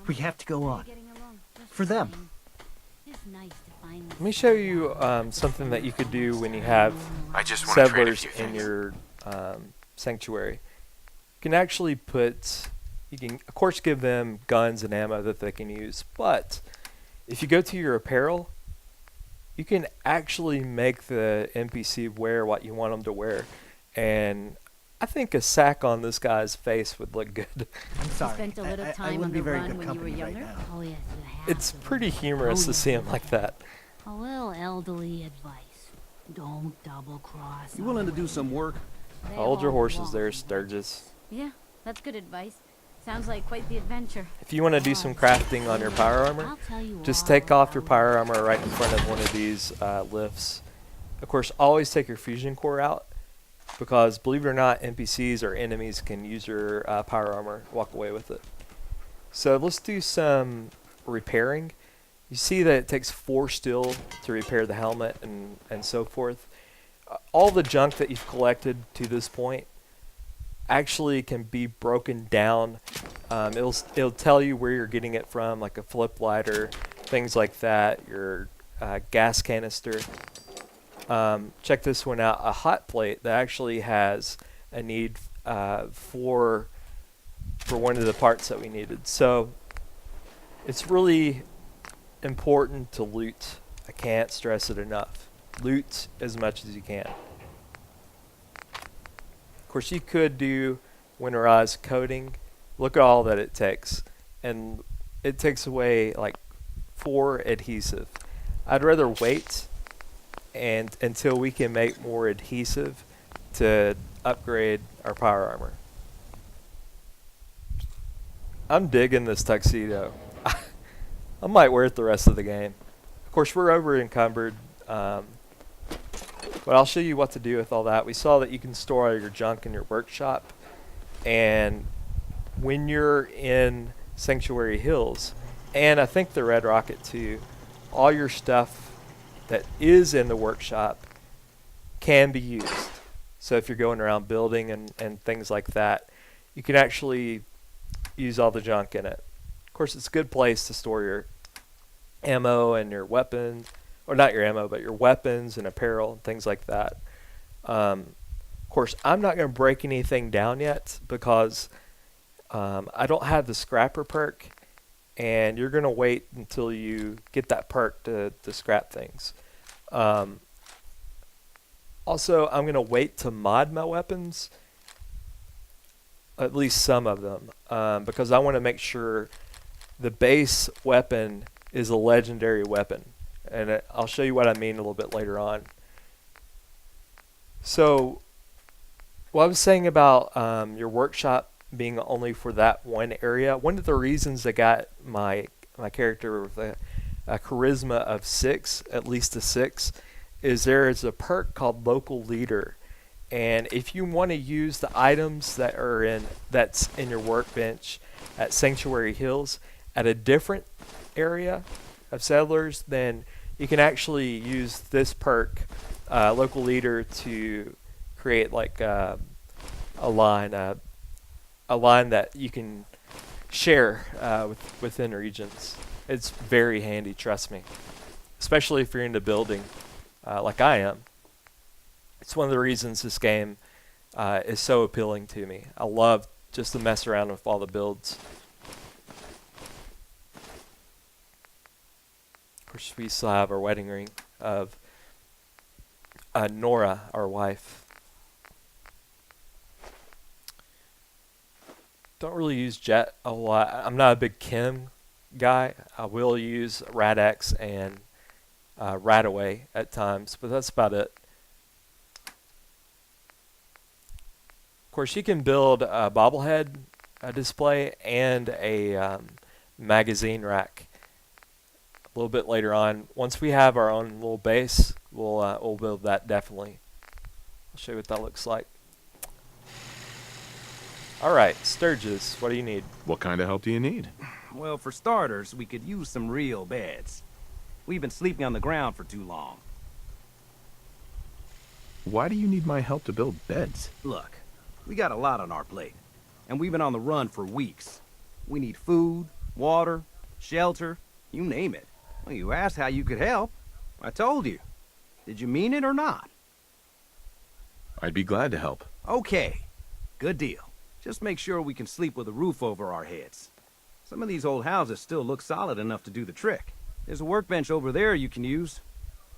We have to go on. For them. Let me show you something that you could do when you have I just want to trade a settlers few in things. your sanctuary. You can actually put, you can of course give them guns and ammo that they can use, but if you go to your apparel, you can actually make the NPC wear what you want them to wear. And I think a sack on this guy's face would look good. I'm sorry. You spent a little I time wouldn't on be the very run good when you were company right younger? now. Oh, yes, you have. It's pretty humorous to see him like that. A little elderly advice. Don't double cross. You willing to do some work? Hold your horses there, Sturgis. Yeah, that's good advice. Sounds like quite the adventure. If you want to do some crafting on your power armor, just take off your power armor right in front of one of these lifts. Of course, always take your fusion core out, because believe it or not, NPCs or enemies can use your power armor, walk away with it. So let's do some repairing. You see that it takes 4 steel to repair the helmet and so forth. All the junk that you've collected to this point actually can be broken down. It'll tell you where you're getting it from, like a flip lighter, things like that, your gas canister. Check this one out, a hot plate that actually has a need for one of the parts that we needed. So it's really important to loot. I can't stress it enough. Loot as much as you can. Of course, you could do winterized coating. Look at all that it takes, and it takes away like 4 adhesive. I'd rather wait and until we can make more adhesive to upgrade our power armor. I'm digging this tuxedo. I might wear it the rest of the game. Of course, we're over encumbered, but I'll show you what to do with all that. We saw that you can store all your junk in your workshop, and when you're in Sanctuary Hills, and I think the Red Rocket too, all your stuff that is in the workshop can be used. So if you're going around building and things like that, you can actually use all the junk in it. Of course, it's a good place to store your ammo and your weapons, or not your ammo, but your weapons and apparel and things like that. Of course, I'm not going to break anything down yet because I don't have the scrapper perk, and you're going to wait until you get that perk to scrap things. Also, I'm going to wait to mod my weapons, at least some of them, because I want to make sure the base weapon is a legendary weapon. And I'll show you what I mean a little bit later on. So, what I was saying about your workshop being only for that one area, one of the reasons I got my character with a charisma of 6, at least a 6, is there is a perk called Local Leader. And if you want to use the items that's in your workbench at Sanctuary Hills at a different area of settlers, then you can actually use this perk, Local Leader, to create like a line that you can share within regions. It's very handy, trust me, especially if you're into building like I am. It's one of the reasons this game is so appealing to me. I love just to mess around with all the builds. Of course, we still have our wedding ring of Nora, our wife. Don't really use Jet a lot. I'm not a big Kim guy. I will use Rad-X and Radaway at times, but that's about it. Of course, you can build a Bobblehead display and a magazine rack a little bit later on. Once we have our own little base, we'll build that definitely. I'll show you what that looks like. Alright, Sturgis, what do you need? What kind of help do you need? Well, for starters, we could use some real beds. We've been sleeping on the ground for too long. Why do you need my help to build beds? Look, we got a lot on our plate, and we've been on the run for weeks. We need food, water, shelter, you name it. Well, you asked how you could help. I told you. Did you mean it or not? I'd be glad to help. Okay, good deal. Just make sure we can sleep with a roof over our heads. Some of these old houses still look solid enough to do the trick. There's a workbench over there you can use.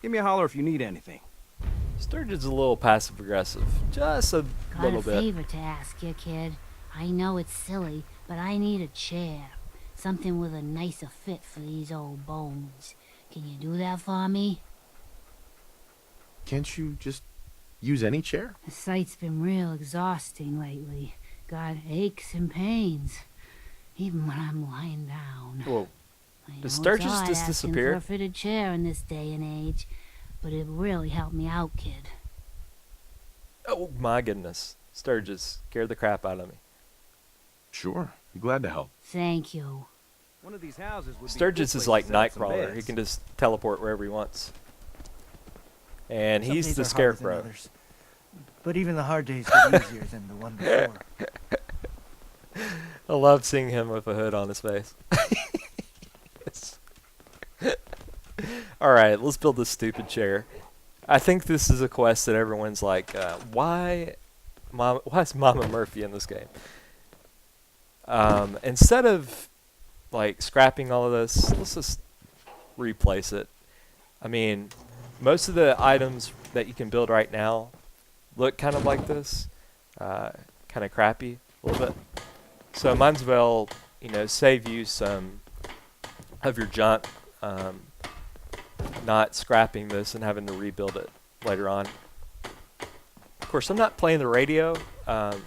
Give me a holler if you need anything. Sturgeon's a little passive-aggressive. Just a little bit. Got a favor to ask you, kid. I know it's silly, but I need a chair. Something with a nicer fit for these old bones. Can you do that for me? Can't you just use any chair? The site's been real exhausting lately. Got aches and pains. Even when I'm lying down. Whoa. I Did know Sturgis it's odd just asking disappear? for a fitted chair in this day and age, but it really helped me out, kid. Oh my goodness. Sturgis scared the crap out of me. Sure. Be glad to help. Thank you. One of these houses would be a Sturgis good is place like to set up some Nightcrawler. He beds. can just teleport wherever he wants. And Some he's days the are harder than Scarecrow. others. But even the hard days get easier than the one before. I love seeing him with a hood on his face. Yes. Alright, let's build this stupid chair. I think this is a quest that everyone's like, why is Mama Murphy in this game? Instead of like scrapping all of this, let's just replace it. I mean, most of the items that you can build right now look kind of like this. Kind of crappy a little bit. So might as well, you know, save you some of your junk, not scrapping this and having to rebuild it later on. Of course, I'm not playing the radio. I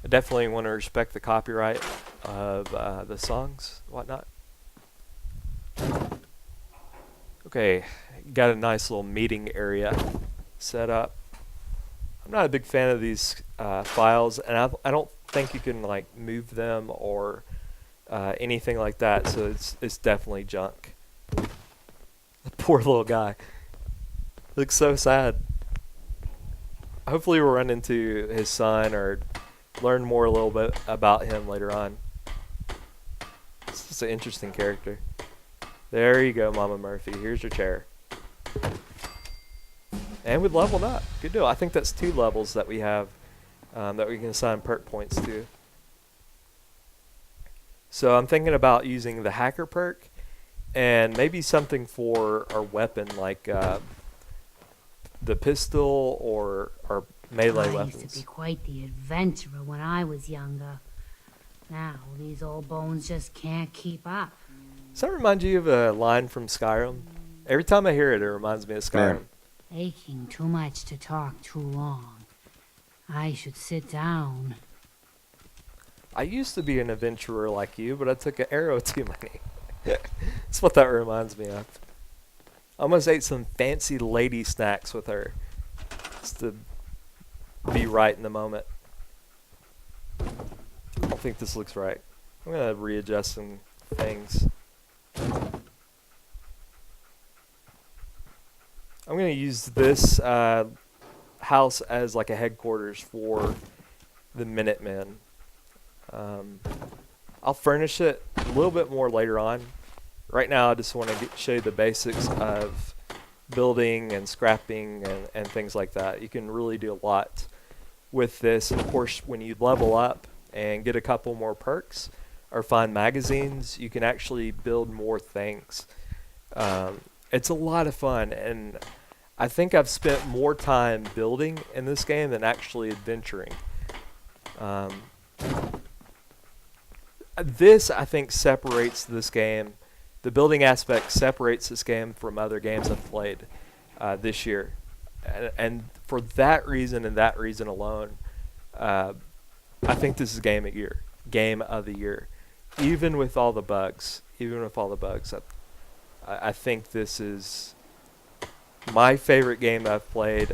definitely want to respect the copyright of the songs, whatnot. Okay, got a nice little meeting area set up. I'm not a big fan of these files, and I don't think you can like move them or anything like that. So it's definitely junk. The poor little guy looks so sad. Hopefully, we'll run into his son or learn more a little bit about him later on. This is an interesting character. There you go, Mama Murphy. Here's your chair. And we leveled up. Good deal. I think that's 2 levels that we have that we can assign perk points to. So I'm thinking about using the hacker perk and maybe something for our weapon like the pistol or melee I weapons. used to be quite the adventurer when I was younger. Now, these old bones just can't keep up. Does that remind you of a line from Skyrim? Every time I hear it, it reminds me of Skyrim. Aching too much to talk too long. I should sit down. I used to be an adventurer like you, but I took an arrow to my knee. That's what that reminds me of. I almost ate some fancy lady snacks with her. Just to be right in the moment. I don't think this looks right. I'm going to readjust some things. I'm going to use this house as like a headquarters for the Minutemen. I'll furnish it a little bit more later on. Right now I just want to show you the basics of building and scrapping and things like that. You can really do a lot with this. And of course, when you level up and get a couple more perks or find magazines, you can actually build more things. It's a lot of fun, and I think I've spent more time building in this game than actually adventuring. This, I think, separates this game. The building aspect separates this game from other games I've played this year. And for that reason and that reason alone, I think this is game of the year. Even with all the bugs, I think this is my favorite game I've played.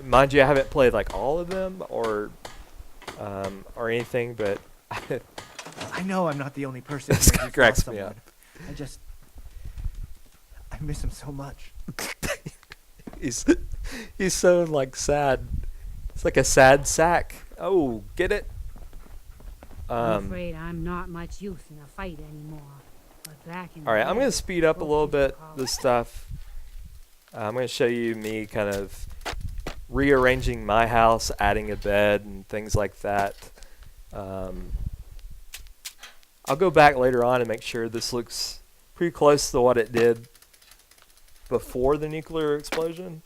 Mind you, I haven't played like all of them or anything, but I know I'm not the only person this here who's cracks lost me someone. up. I miss him so much. He's He's so like sad. It's like a sad sack. Oh, get it? I'm afraid I'm not much use in a fight anymore. But back in All right, I'm going to the speed up a little bit call this stuff. I'm going to show you me kind of rearranging my house, adding a bed and things like that. I'll go back later on and make sure this looks pretty close to what it did before the nuclear explosion.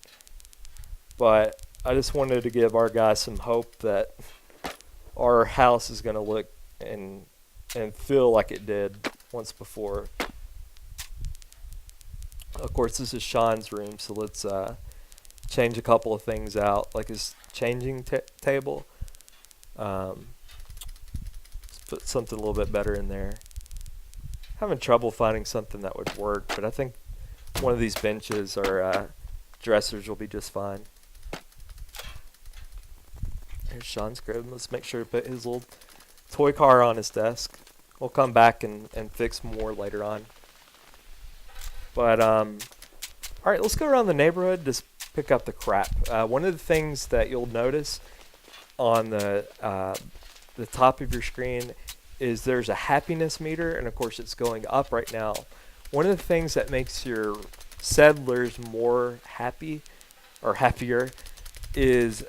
But I just wanted to give our guys some hope that our house is going to look and feel like it did once before. Of course, this is Sean's room, so let's change a couple of things out, like his changing table. Let's put something a little bit better in there. Having trouble finding something that would work, but I think one of these benches or dressers will be just fine. Here's Sean's crib. Let's make sure to put his little toy car on his desk. We'll come back and fix more later on. But, alright, let's go around the neighborhood, just pick up the crap. One of the things that you'll notice on the top of your screen is there's a happiness meter, and of course it's going up right now. One of the things that makes your settlers more happy, or happier, is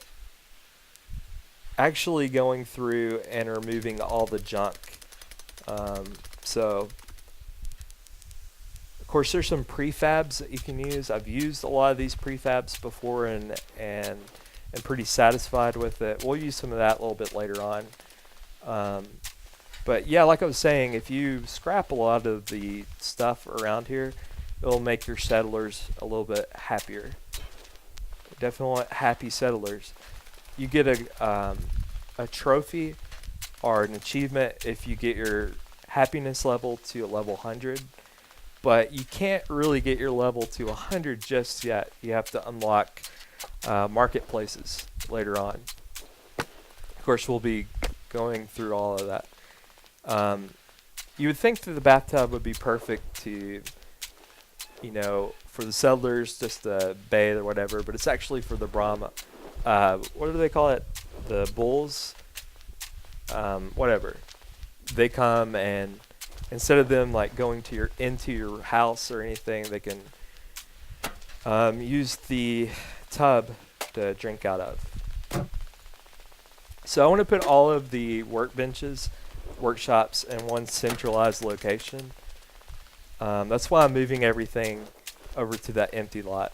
actually going through and removing all the junk. So, of course, there's some prefabs that you can use. I've used a lot of these prefabs before and pretty satisfied with it. We'll use some of that a little bit later on. But yeah, like I was saying, if you scrap a lot of the stuff around here, it'll make your settlers a little bit happier. Definitely want happy settlers. You get a trophy or an achievement if you get your happiness level to a level 100, but you can't really get your level to 100 just yet. You have to unlock marketplaces later on. Of course, we'll be going through all of that. You would think that the bathtub would be perfect to, you know, for the settlers, just the bathe or whatever, but it's actually for the Brahma. What do they call it? The bulls? Whatever. They come and instead of them like going to into your house or anything, they can use the tub to drink out of. So I want to put all of the workshops in one centralized location. That's why I'm moving everything over to that empty lot.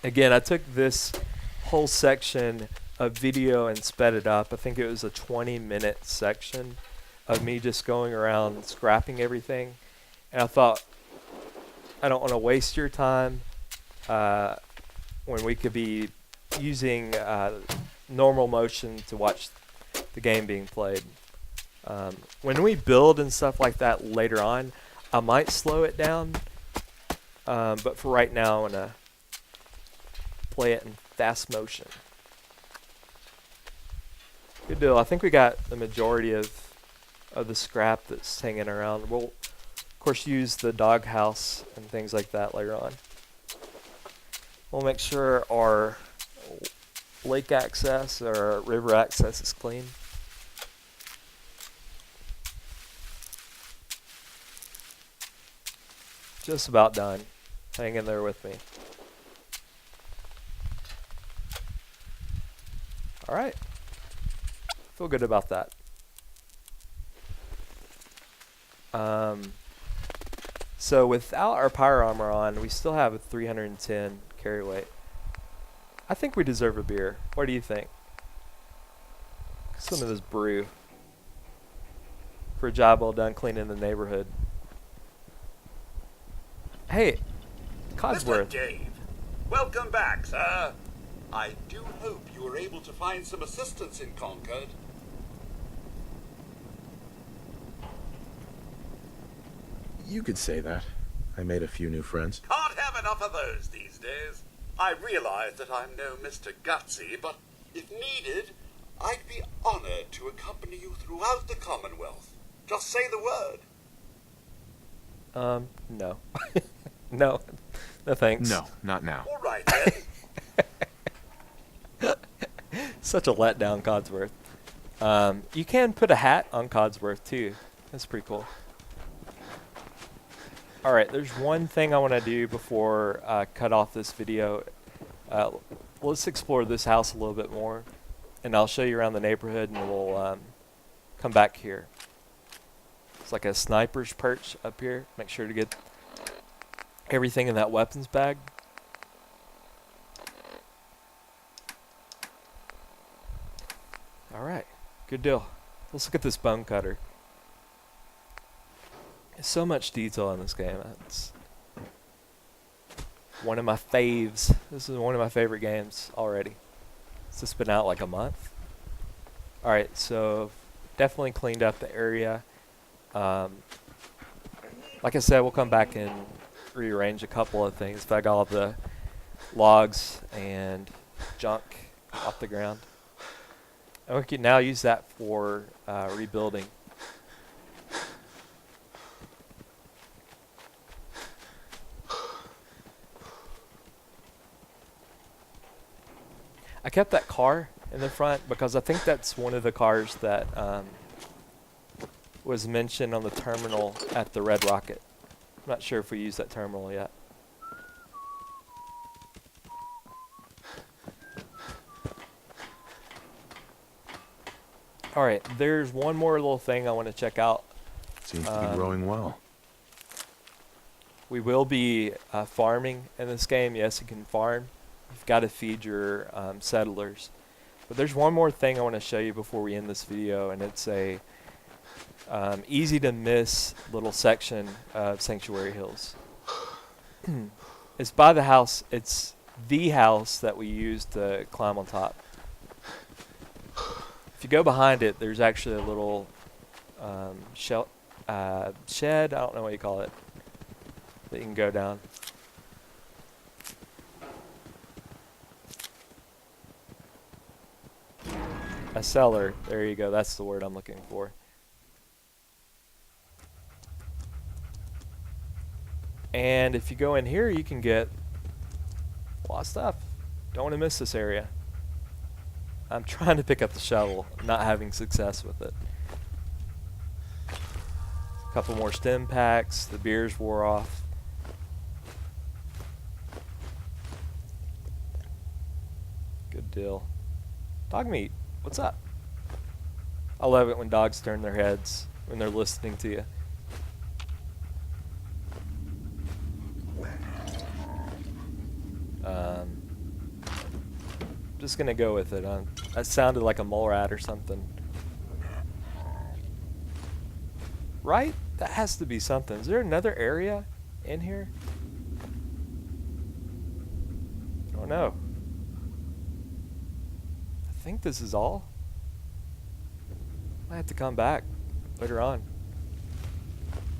Again, I took this whole section of video and sped it up. I think it was a 20-minute section of me just going around scrapping everything. And I thought, I don't want to waste your time when we could be using normal motion to watch the game being played. When we build and stuff like that later on, I might slow it down. But for right now, I want to play it in fast motion. Good deal. I think we got the majority of the scrap that's hanging around. We'll, of course, use the doghouse and things like that later on. We'll make sure our lake access or river access is clean. Just about done. Hang in there with me. Alright. Feel good about that. So without our power armor on, we still have a 310 carry weight. I think we deserve a beer. What do you think? Some of this brew. For a job well done cleaning the neighborhood. Hey, Codsworth. Mr. Dave, welcome back, sir. I do hope you were able to find some assistance in Concord. You could say that. I made a few new friends. Can't have enough of those these days. I realize that I'm no Mr. Gutsy, but if needed, I'd be honored to accompany you throughout the Commonwealth. Just say the word. No. No. No thanks. No, not now. All right, then. Such a letdown, Codsworth. You can put a hat on Codsworth too. That's pretty cool. Alright, there's one thing I want to do before I cut off this video. Let's explore this house a little bit more, and I'll show you around the neighborhood, and we'll come back here. It's like a sniper's perch up here. Make sure to get everything in that weapons bag. Alright, good deal. Let's look at this bone cutter. There's so much detail in this game. It's one of my faves. This is one of my favorite games already. It's just been out like a month. Alright, so definitely cleaned up the area. Like I said, we'll come back and rearrange a couple of things. But I got all the logs and junk off the ground. And we can now use that for rebuilding. I kept that car in the front because I think that's one of the cars that was mentioned on the terminal at the Red Rocket. I'm not sure if we used that terminal yet. Alright, there's one more little thing I want to check out. Seems to be growing well. We will be farming in this game. Yes, you can farm. You've got to feed your settlers. But there's one more thing I want to show you before we end this video, and it's a easy to miss little section of Sanctuary Hills. It's by the house. It's the house that we used to climb on top. If you go behind it, there's actually a little shed. I don't know what you call it. That you can go down. A cellar. There you go. That's the word I'm looking for. And if you go in here, you can get a lot of stuff. Don't want to miss this area. I'm trying to pick up the shovel, not having success with it. A couple more Stimpacks. The beers wore off. Good deal. Dogmeat, what's up? I love it when dogs turn their heads when they're listening to you. Just gonna go with it. That sounded like a mole rat or something. Right? That has to be something. Is there another area in here? Oh no. I think this is all. I have to come back later on.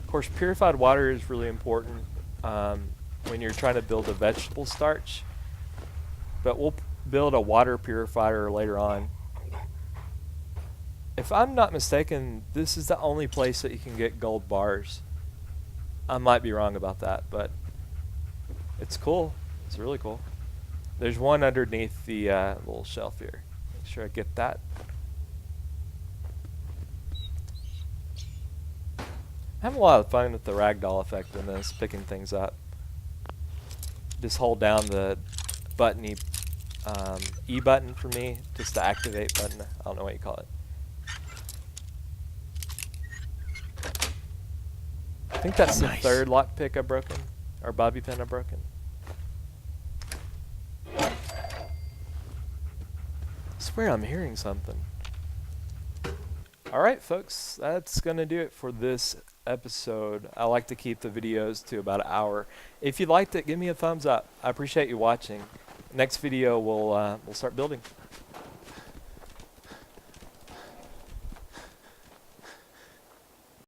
Of course, purified water is really important when you're trying to build a vegetable starch. But we'll build a water purifier later on. If I'm not mistaken, this is the only place that you can get gold bars. I might be wrong about that, but it's cool. It's really cool. There's one underneath the little shelf here. Make sure I get that. I'm having a lot of fun with the ragdoll effect in this, picking things up. Just hold down the button E button for me, just the activate button. I don't know what you call it. I think that's the third lockpick I've broken, or bobby pin I've broken. I swear I'm hearing something. Alright folks, that's gonna do it for this episode. I like to keep the videos to about an hour. If you liked it, give me a thumbs up. I appreciate you watching. Next video we'll start building.